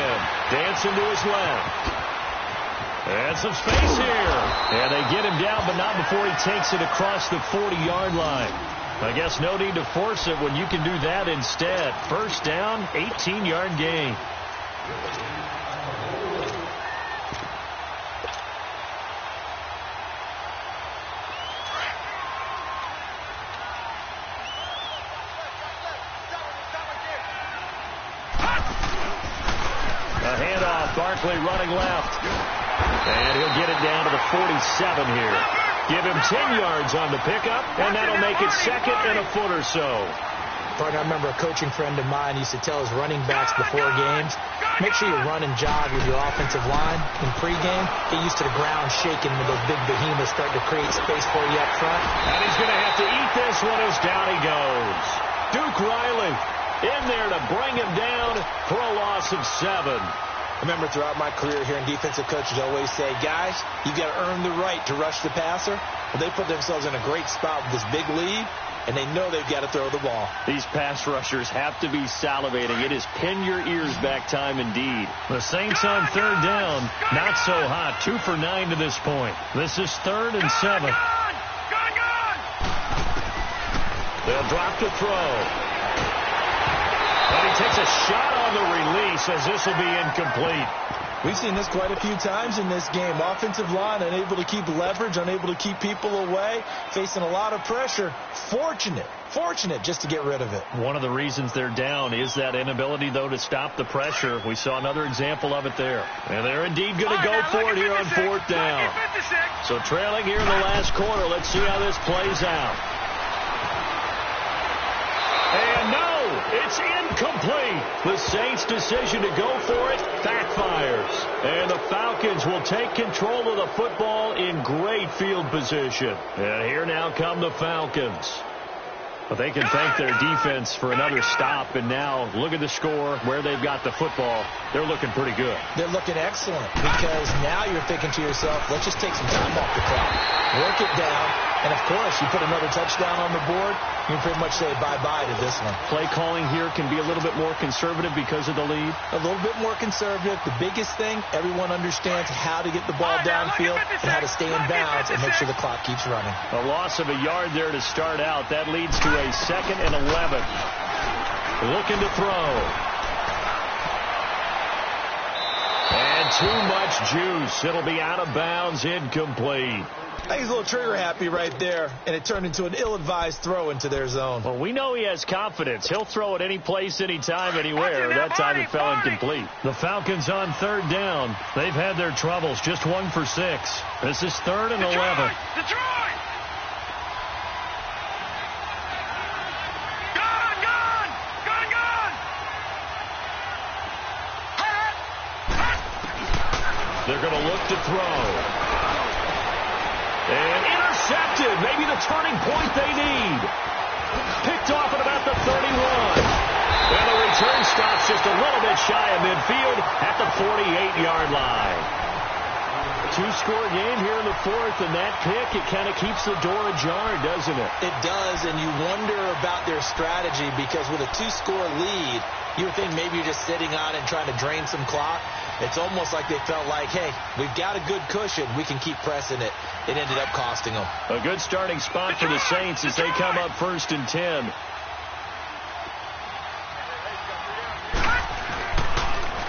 Dancing to his left. And some space here. And they get him down, but not before he takes it across the 40-yard line. I guess no need to force it when you can do that instead. First down, 18-yard gain. Barkley running left. And he'll get it down to the 47 here. Give him 10 yards on the pickup, and that'll make it 2nd and a foot or so. Partner, I remember a coaching friend of mine used to tell his running backs before games, make sure you run and jog with your offensive line in pregame. Get used to the ground shaking when those big behemoths start to create space for you up front. And he's going to have to eat this one as down he goes. Duke Riley in there to bring him down for a loss of 7. I remember throughout my career hearing defensive coaches always say, guys, you got to earn the right to rush the passer. Well, they put themselves in a great spot with this big lead, and they know they've got to throw the ball. These pass rushers have to be salivating. It is pin your ears back time indeed. The Saints on 3rd down, not so hot. 2 for 9 to this point. This is 3rd and 7. They'll drop to throw. And he takes a shot on the release as this will be incomplete. We've seen this quite a few times in this game. Offensive line unable to keep leverage, unable to keep people away, facing a lot of pressure. Fortunate just to get rid of it. One of the reasons they're down is that inability, though, to stop the pressure. We saw another example of it there. And they're indeed going to go for it here on 4th down. So trailing here in the last quarter. Let's see how this plays out. It's incomplete. The Saints' decision to go for it backfires. And the Falcons will take control of the football in great field position. And here now come the Falcons. But they can thank their defense for another stop. And now look at the score, where they've got the football. They're looking pretty good. They're looking excellent because now you're thinking to yourself, let's just take some time off the clock. Work it down. And, of course, you put another touchdown on the board, you can pretty much say bye-bye to this one. Play calling here can be a little bit more conservative because of the lead. A little bit more conservative. The biggest thing, everyone understands how to get the ball downfield and how to stay in bounds and make sure the clock keeps running. A loss of a yard there to start out. That leads to a 2nd and 11. Looking to throw. And too much juice. It'll be out of bounds, incomplete. I think he's a little trigger happy right there, and it turned into an ill-advised throw into their zone. Well, we know he has confidence. He'll throw it any place, anytime, anywhere. That time it fell incomplete. The Falcons on 3rd down. They've had their troubles, just 1 for 6. This is 3rd and 11. Detroit! They're going to look to throw. And intercepted. Maybe the turning point they need. Picked off at about the 31. And the return stops just a little bit shy of midfield at the 48-yard line. 2-score game here in the 4th, and that pick, it kind of keeps the door ajar, doesn't it? It does, and you wonder about their strategy because with a 2-score lead, you would think maybe you're just sitting on it and trying to drain some clock. It's almost like they felt like, hey, we've got a good cushion. We can keep pressing it. It ended up costing them. A good starting spot for the Saints as they come up 1st and 10.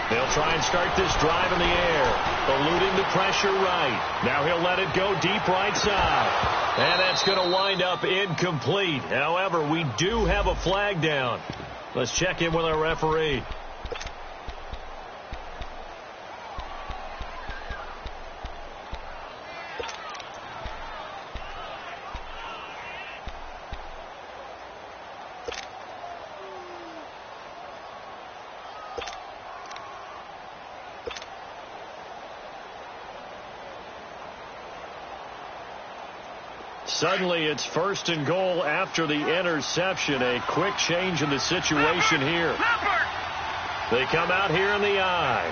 They'll try and start this drive in the air. Eluding the pressure right. Now he'll let it go deep right side. And that's going to wind up incomplete. However, we do have a flag down. Let's check in with our referee. Suddenly, it's 1st and goal after the interception. A quick change in the situation here. They come out here in the I.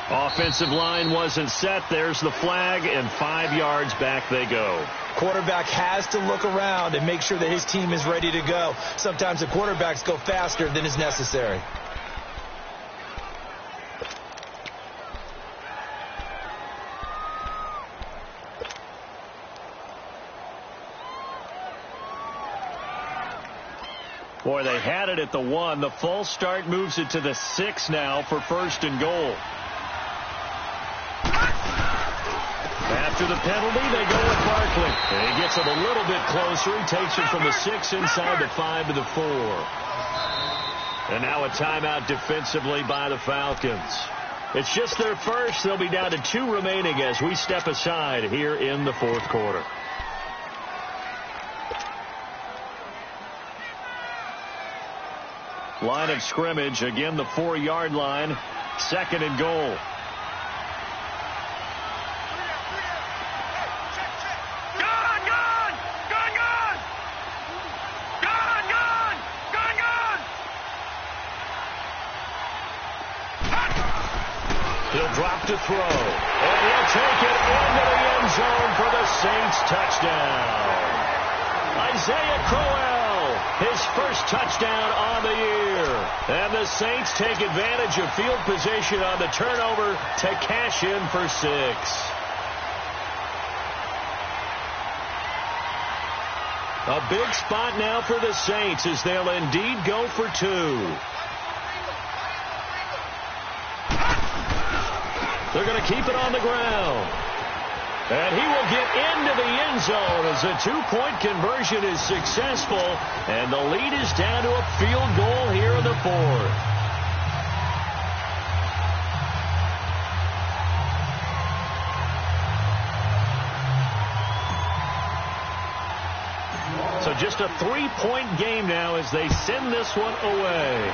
Offensive line wasn't set. There's the flag, and 5 yards back they go. Quarterback has to look around and make sure that his team is ready to go. Sometimes the quarterbacks go faster than is necessary. Boy, they had it at the 1. The false start moves it to the 6 now for 1st and goal. After the penalty, they go with Barkley. And he gets it a little bit closer. He takes it from the 6 inside the 5 to the 4. And now a timeout defensively by the Falcons. It's just their first. They'll be down to 2 remaining as we step aside here in the 4th quarter. Line of scrimmage, again the 4-yard line, 2nd and goal. He'll drop to throw, and he'll take it into the end zone for the Saints touchdown. Isaiah Crowell, his first touchdown on the year. And the Saints take advantage of field position on the turnover to cash in for 6. A big spot now for the Saints as they'll indeed go for 2. They're going to keep it on the ground. And he will get into the end zone as a 2-point conversion is successful. And the lead is down to a field goal here in the 4th. So just a 3-point game now as they send this one away.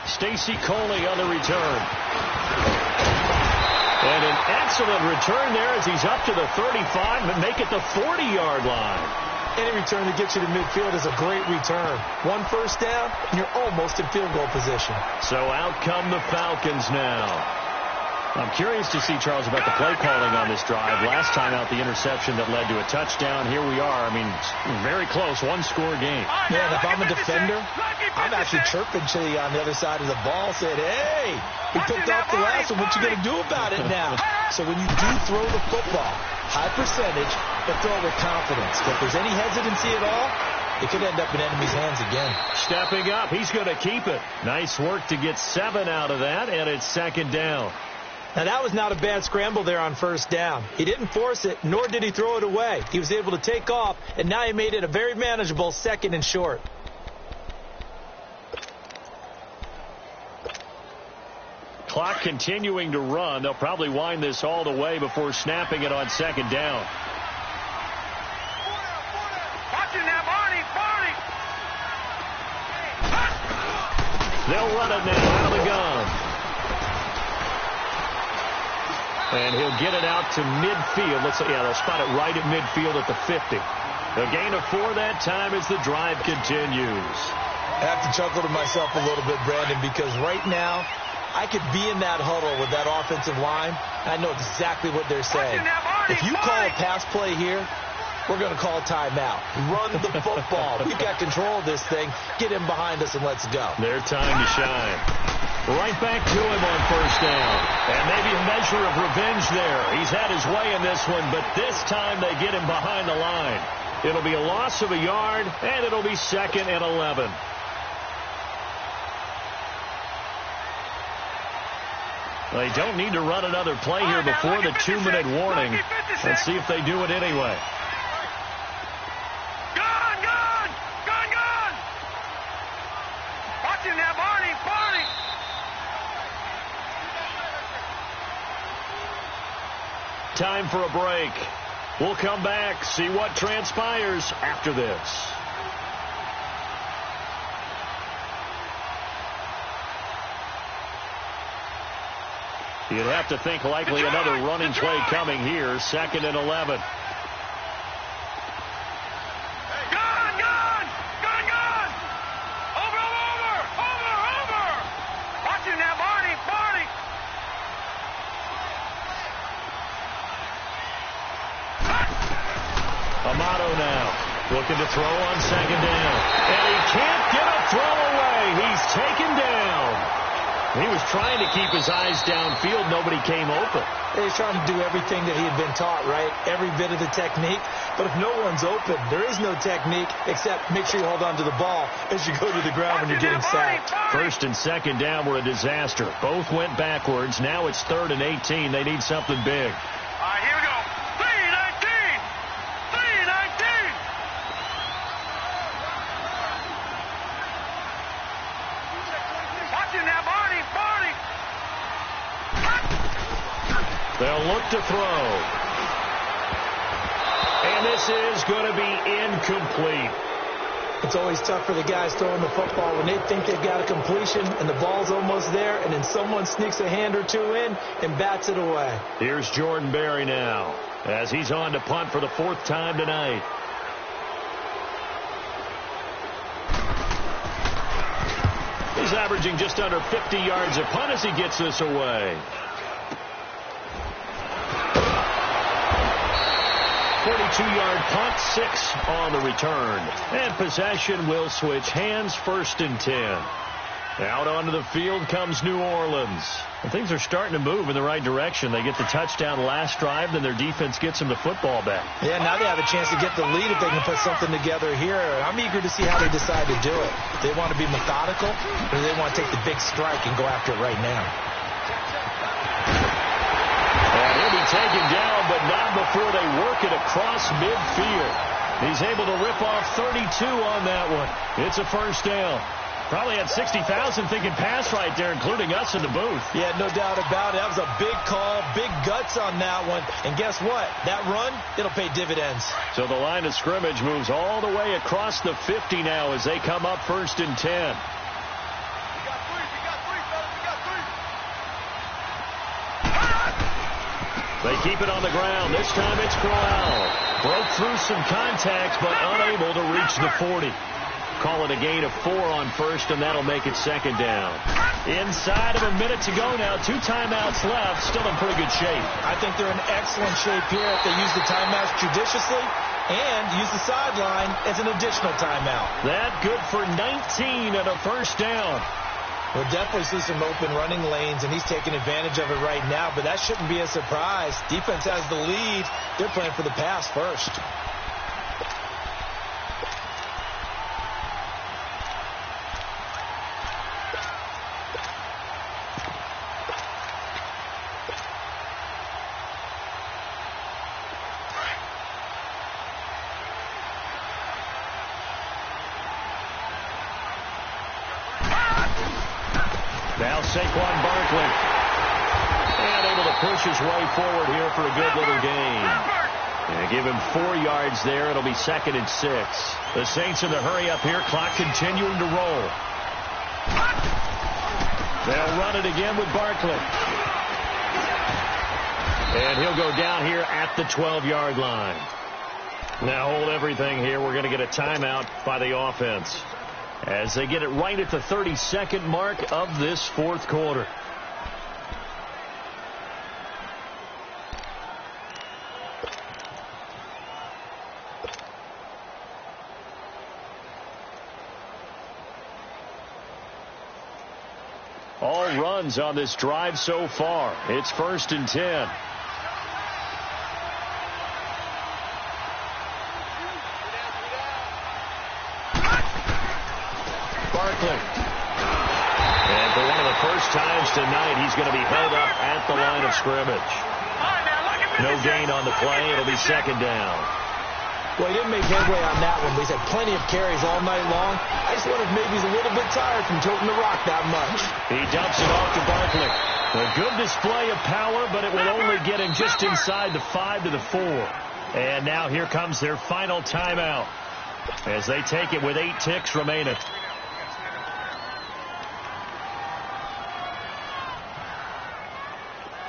Stacy Coley on the return. And an excellent return there as he's up to the 35 and make it the 40-yard line. Any return that gets you to midfield is a great return. 1 first down, and you're almost in field goal position. So out come the Falcons now. I'm curious to see, Charles, about the play calling on this drive. Last time out, the interception that led to a touchdown. Here we are. I mean, very close, one-score game. Yeah, and if I'm a defender, I'm actually chirping to you on the other side of the ball, saying, hey, we picked off the last one. What you going to do about it now? So when you do throw the football, high percentage, but throw it with confidence. If there's any hesitancy at all, it could end up in enemy's hands again. Stepping up, he's going to keep it. Nice work to get 7 out of that, and it's 2nd down. Now, that was not a bad scramble there on 1st down. He didn't force it, nor did he throw it away. He was able to take off, and now he made it a very manageable 2nd and short. Clock continuing to run. They'll probably wind this all the way before snapping it on 2nd down. They'll run it now out of the gun. And he'll get it out to midfield. They'll spot it right at midfield at the 50. A gain of 4 that time as the drive continues. I have to chuckle to myself a little bit, Brandon, because right now I could be in that huddle with that offensive line. I know exactly what they're saying. If you call a pass play here, we're going to call timeout. Run the football. We've got control of this thing. Get him behind us and let's go. Their time to shine. Right back to him on 1st down. And maybe a measure of revenge there. He's had his way in this one, but this time they get him behind the line. It'll be a loss of a yard, and it'll be 2nd and 11. They don't need to run another play here before the 2-minute warning. Let's see if they do it anyway. Time for a break. We'll come back, see what transpires after this. You'd have to think likely another running play coming here. 2nd and 11. Amato now looking to throw on 2nd down. And he can't get a throw away. He's taken down. He was trying to keep his eyes downfield. Nobody came open. He's trying to do everything that he had been taught, right? Every bit of the technique. But if no one's open, there is no technique except make sure you hold on to the ball as you go to the ground when you're getting sacked. 1st and 2nd down were a disaster. Both went backwards. Now it's 3rd and 18. They need something big. All right, here we go. 3-19. 3-19. Watching that, Barney. They'll look to throw. And this is going to be incomplete. It's always tough for the guys throwing the football when they think they've got a completion and the ball's almost there, and then someone sneaks a hand or two in and bats it away. Here's Jordan Berry now as he's on to punt for the 4th time tonight. He's averaging just under 50 yards a punt as he gets this away. 42-yard punt, 6 on the return. And possession will switch hands, 1st and 10. Out onto the field comes New Orleans. And things are starting to move in the right direction. They get the touchdown last drive, then their defense gets them the football back. Yeah, now they have a chance to get the lead if they can put something together here. I'm eager to see how they decide to do it. They want to be methodical, or do they want to take the big strike and go after it right now? And he'll be taken down, but not before they work it across midfield. He's able to rip off 32 on that one. It's a 1st down. Probably had 60,000 thinking pass right there, including us in the booth. Yeah, no doubt about it. That was a big call, big guts on that one. And guess what? That run, it'll pay dividends. So the line of scrimmage moves all the way across the 50 now as they come up 1st and 10. They keep it on the ground. This time it's Corral. Broke through some contacts, but unable to reach the 40. Call it a gain of 4 on 1st, and that'll make it 2nd down. Inside of a minute to go now. 2 timeouts left. Still in pretty good shape. I think they're in excellent shape here if they use the timeouts judiciously and use the sideline as an additional timeout. That good for 19 and a 1st down. We'll definitely see some open running lanes, and he's taking advantage of it right now, but that shouldn't be a surprise. Defense has the lead. They're playing for the pass first. Now Saquon Barkley. And able to push his way forward here for a good little gain. And give him 4 yards there. It'll be 2nd and 6. The Saints in the hurry up here. Clock continuing to roll. They'll run it again with Barkley. And he'll go down here at the 12-yard line. Now hold everything here. We're going to get a timeout by the offense as they get it right at the 32nd mark of this 4th quarter. All runs on this drive so far. It's 1st and 10. Barkley. And for one of the first times tonight, he's going to be held up at the line of scrimmage. No gain on the play. It'll be 2nd down. Well, he didn't make headway on that one, but he's had plenty of carries all night long. I just wonder if maybe he's a little bit tired from toting the rock that much. He dumps it off to Barkley. A good display of power, but it will only get him just inside the 5 to the 4. And now here comes their final timeout as they take it with 8 ticks remaining.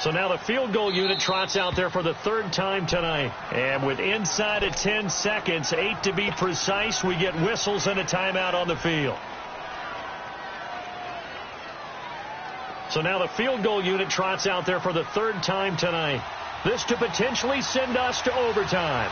So now the field goal unit trots out there for the 3rd time tonight. And with inside of 10 seconds, 8 to be precise, we get whistles and a timeout on the field. So now the field goal unit trots out there for the 3rd time tonight. This to potentially send us to overtime.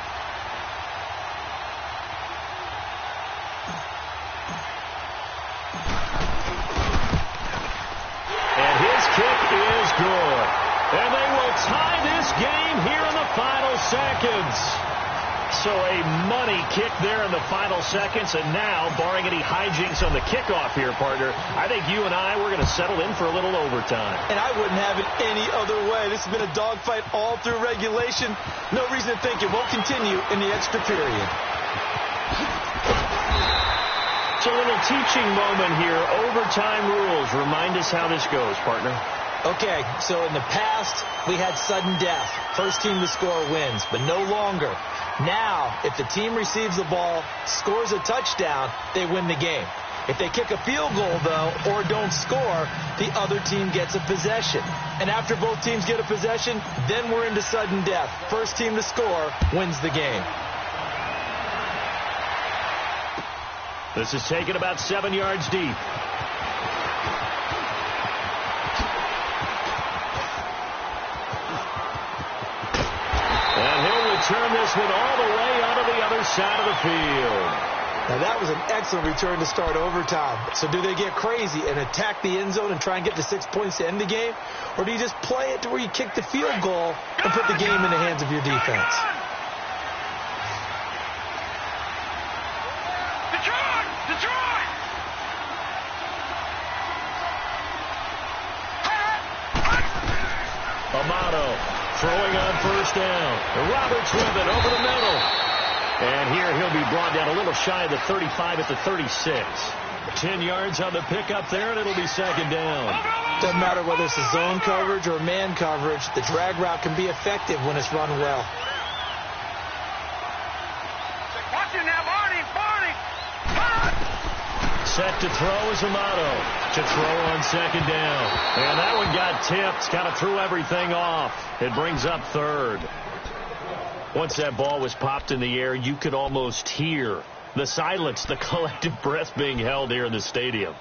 And his kick is good. And they will tie this game here in the final seconds. So a money kick there in the final seconds. And now, barring any hijinks on the kickoff here, partner, I think you and I, we're going to settle in for a little overtime. And I wouldn't have it any other way. This has been a dogfight all through regulation. No reason to think it won't continue in the extra period. So a little teaching moment here. Overtime rules. Remind us how this goes, partner. Okay, so in the past, we had sudden death. First team to score wins, but no longer. Now, if the team receives the ball, scores a touchdown, they win the game. If they kick a field goal, though, or don't score, the other team gets a possession. And after both teams get a possession, then we're into sudden death. First team to score wins the game. This is taken about 7 yards deep. And he'll return this one all the way out of the other side of the field. Now, that was an excellent return to start overtime. So do they get crazy and attack the end zone and try and get to 6 points to end the game? Or do you just play it to where you kick the field goal and put the game in the hands of your defense? Detroit! Amato throwing on first down. Roberts with it over the middle. And here he'll be brought down a little shy of the 35 at the 36. 10 yards on the pickup there, and it'll be second down. Doesn't matter whether it's a zone coverage or man coverage, the drag route can be effective when it's run well. Watch it now, Barney. Set to throw is Amato. To throw on second down. And that one got tipped. Kind of threw everything off. It brings up third. Once that ball was popped in the air, you could almost hear the silence, the collective breath being held here in the stadium.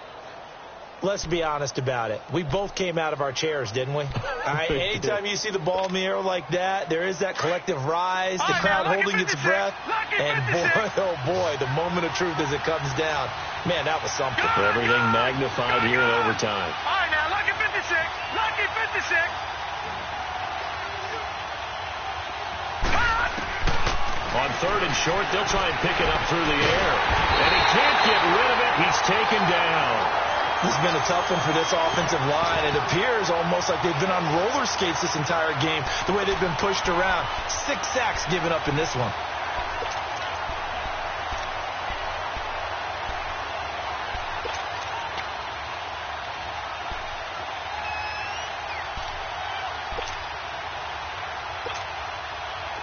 Let's be honest about it. We both came out of our chairs, didn't we? Anytime you see the ball in the air like that, there is that collective rise, the crowd holding its breath. And boy, oh boy, the moment of truth as it comes down. Man, that was something. Everything magnified here in overtime. All right, now, lucky 56. Lucky 56. On third and short, they'll try and pick it up through the air. And he can't get rid of it. He's taken down. This has been a tough one for this offensive line. It appears almost like they've been on roller skates this entire game, the way they've been pushed around. 6 sacks given up in this one.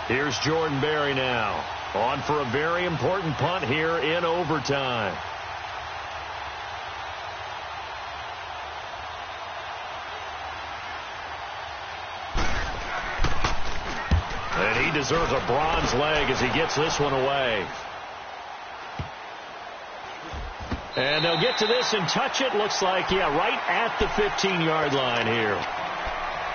Here's Jordan Berry now. On for a very important punt here in overtime. And he deserves a bronze leg as he gets this one away. And they'll get to this and touch it. Looks like, yeah, right at the 15-yard line here.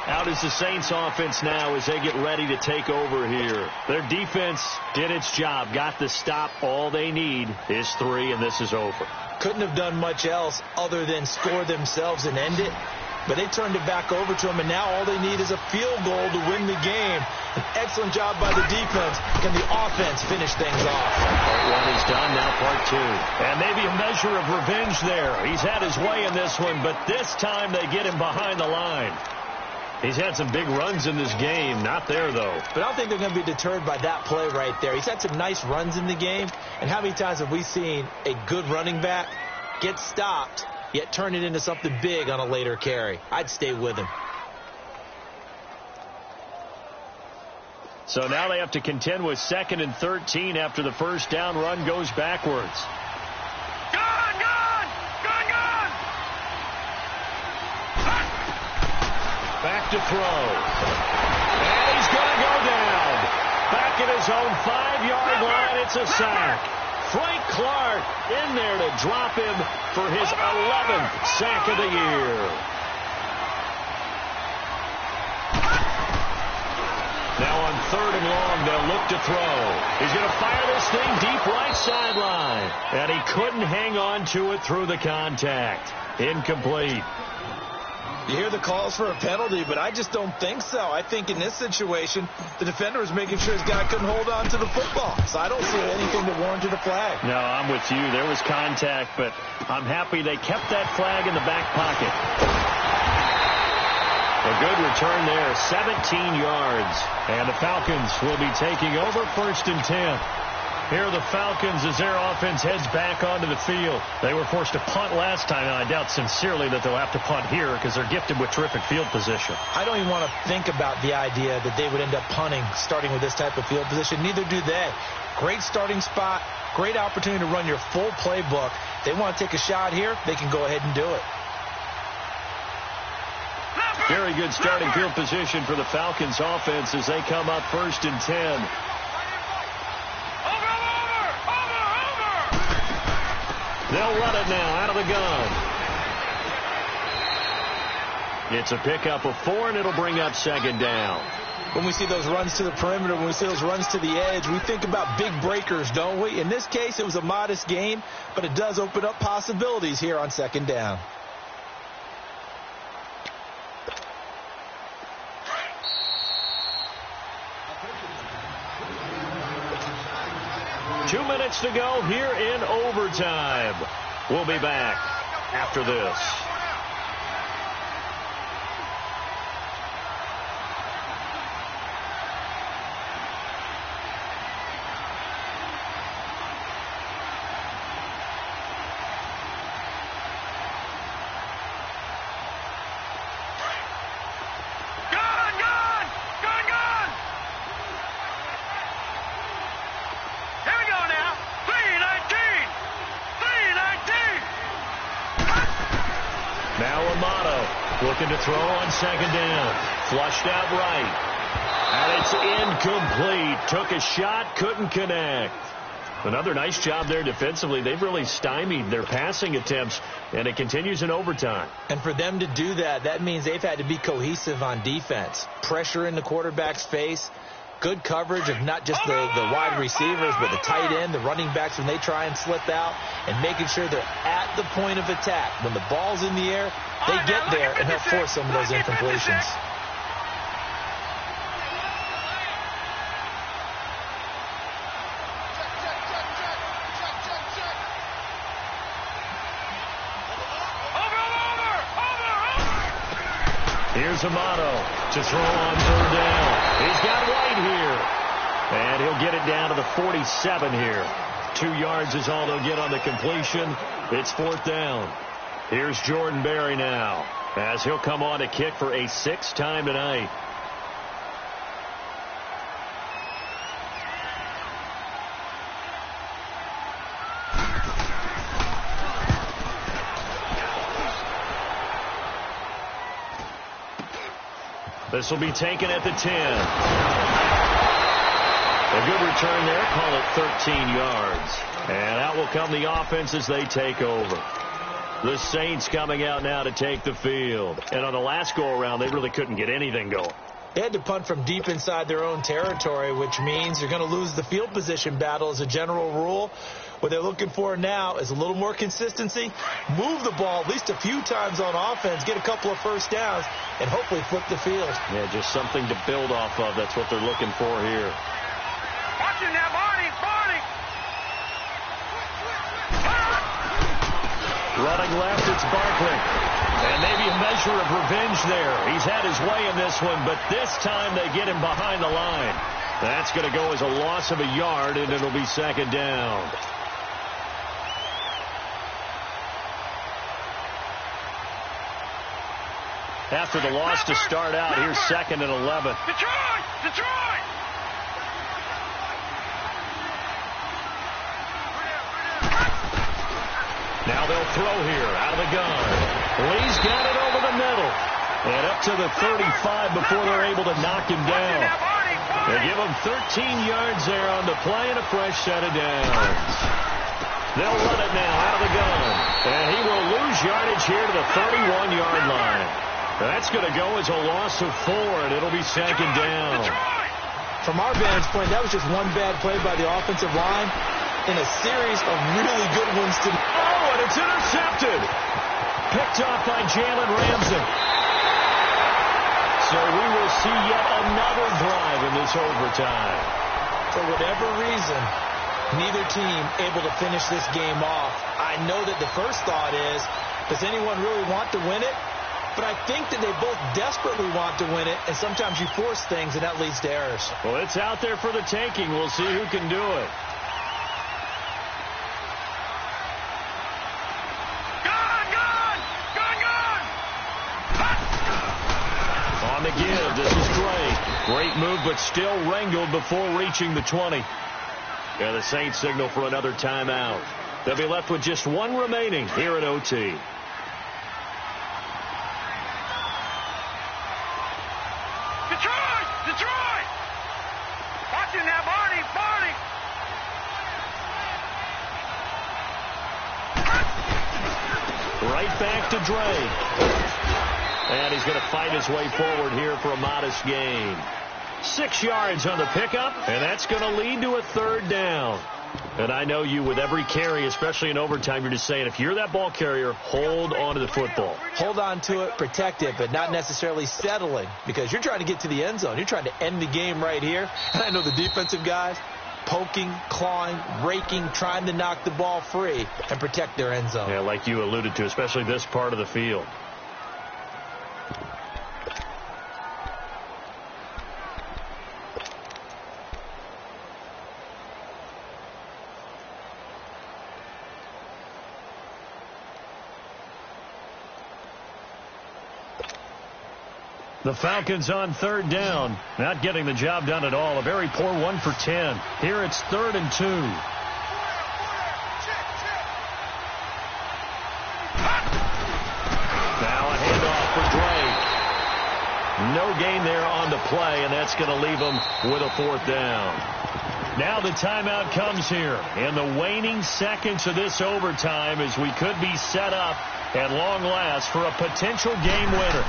Out is the Saints offense now as they get ready to take over here. Their defense did its job, got the stop. All they need is 3, and this is over. Couldn't have done much else other than score themselves and end it. But they turned it back over to them, and now all they need is a field goal to win the game. An excellent job by the defense. Can the offense finish things off? Part 1 is done, now part 2. And maybe a measure of revenge there. He's had his way in this one, but this time they get him behind the line. He's had some big runs in this game. Not there, though. But I don't think they're going to be deterred by that play right there. He's had some nice runs in the game. And how many times have we seen a good running back get stopped, yet turn it into something big on a later carry? I'd stay with him. So now they have to contend with 2nd and 13 after the first down run goes backwards. Back to throw. And he's going to go down. Back at his own 5-yard line. It's a sack. Frank Clark in there to drop him for his 11th sack of the year. Now on 3rd and long, they'll look to throw. He's going to fire this thing deep right sideline. And he couldn't hang on to it through the contact. Incomplete. You hear the calls for a penalty, but I just don't think so. I think in this situation, the defender was making sure his guy couldn't hold on to the football. So I don't see anything that warranted a flag. No, I'm with you. There was contact, but I'm happy they kept that flag in the back pocket. A good return there, 17 yards. And the Falcons will be taking over 1st and 10. Here are the Falcons as their offense heads back onto the field. They were forced to punt last time, and I doubt sincerely that they'll have to punt here because they're gifted with terrific field position. I don't even want to think about the idea that they would end up punting starting with this type of field position. Neither do they. Great starting spot, great opportunity to run your full playbook. If they want to take a shot here, they can go ahead and do it. Very good starting field position for the Falcons offense as they come up 1st and 10. They'll run it now out of the gun. It's a pickup of 4, and it'll bring up 2nd down. When we see those runs to the perimeter, when we see those runs to the edge, we think about big breakers, don't we? In this case, it was a modest gain, but it does open up possibilities here on 2nd down. Two minutes to go here in overtime. We'll be back after this. Now Amato looking to throw on second down. Flushed out right. And it's incomplete. Took a shot, couldn't connect. Another nice job there defensively. They've really stymied their passing attempts, and it continues in overtime. And for them to do that, that means they've had to be cohesive on defense. Pressure in the quarterback's face. Good coverage of not just the wide receivers, but the tight end, the running backs when they try and slip out, and making sure they're at the point of attack. When the ball's in the air, they get there and help force some of those incompletions. Here's Amato to throw on third down. He's got White here. And he'll get it down to the 47 here. 2 yards is all they'll get on the completion. It's fourth down. Here's Jordan Berry now, as he'll come on to kick for a 6th time tonight. This will be taken at the 10. A good return there. Call it 13 yards. And out will come the offense as they take over. The Saints coming out now to take the field. And on the last go-around, they really couldn't get anything going. They had to punt from deep inside their own territory, which means you're going to lose the field position battle as a general rule. What they're looking for now is a little more consistency, move the ball at least a few times on offense, get a couple of first downs, and hopefully flip the field. Yeah, just something to build off of. That's what they're looking for here. Watching that, Barney. Running left, it's Barkley. And maybe a measure of revenge there. He's had his way in this one, but this time they get him behind the line. That's going to go as a loss of a yard, and it'll be second down. After the loss to start out, here's 2nd and 11. Detroit! Now they'll throw here out of the gun. Lee's got it over the middle. And up to the 35 before they're able to knock him down. They give him 13 yards there on the play and a fresh set of downs. They'll run it now out of the gun. And he will lose yardage here to the 31-yard line. That's going to go as a loss of 4, and it'll be second down. From our vantage point, that was just one bad play by the offensive line in a series of really good ones to... Oh, and it's intercepted. Picked off by Jalen Ramsey. So we will see yet another drive in this overtime. For whatever reason, neither team able to finish this game off. I know that the first thought is, does anyone really want to win it? But I think that they both desperately want to win it, and sometimes you force things, and that leads to errors. Well, it's out there for the taking. We'll see who can do it. On the give, this is Drake. Great move, but still wrangled before reaching the 20. Yeah, the Saints signal for another timeout. They'll be left with just one remaining here at OT. Detroit! Watching that, Barney! Right back to Drake. And he's going to fight his way forward here for a modest gain. 6 yards on the pickup, and that's going to lead to a third down. And I know you, with every carry, especially in overtime, you're just saying, if you're that ball carrier, hold on to the football. Hold on to it, protect it, but not necessarily settling, because you're trying to get to the end zone. You're trying to end the game right here. And I know the defensive guys poking, clawing, raking, trying to knock the ball free and protect their end zone. Yeah, like you alluded to, especially this part of the field. The Falcons on third down, not getting the job done at all. A very poor 1 for 10. Here it's 3rd and 2. No gain there on the play, and that's going to leave them with a 4th down. Now the timeout comes here in the waning seconds of this overtime as we could be set up at long last for a potential game winner.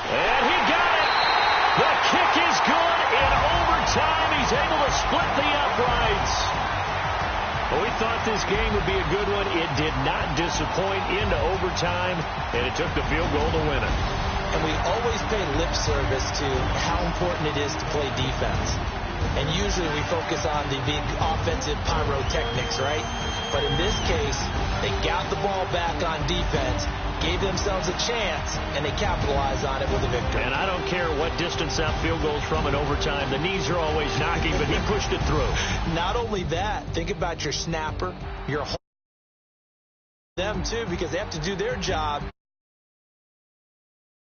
And he got it. The kick is good in overtime. He's able to split the uprights. Well, we thought this game would be a good one. It did not disappoint into overtime, and it took the field goal to win it. And we always pay lip service to how important it is to play defense. And usually we focus on the big offensive pyrotechnics, right? But in this case, they got the ball back on defense, gave themselves a chance, and they capitalized on it with a victory. And I don't care what distance that field goes from in overtime. The knees are always knocking, but he pushed it through. Not only that, think about your snapper, your them too, because they have to do their job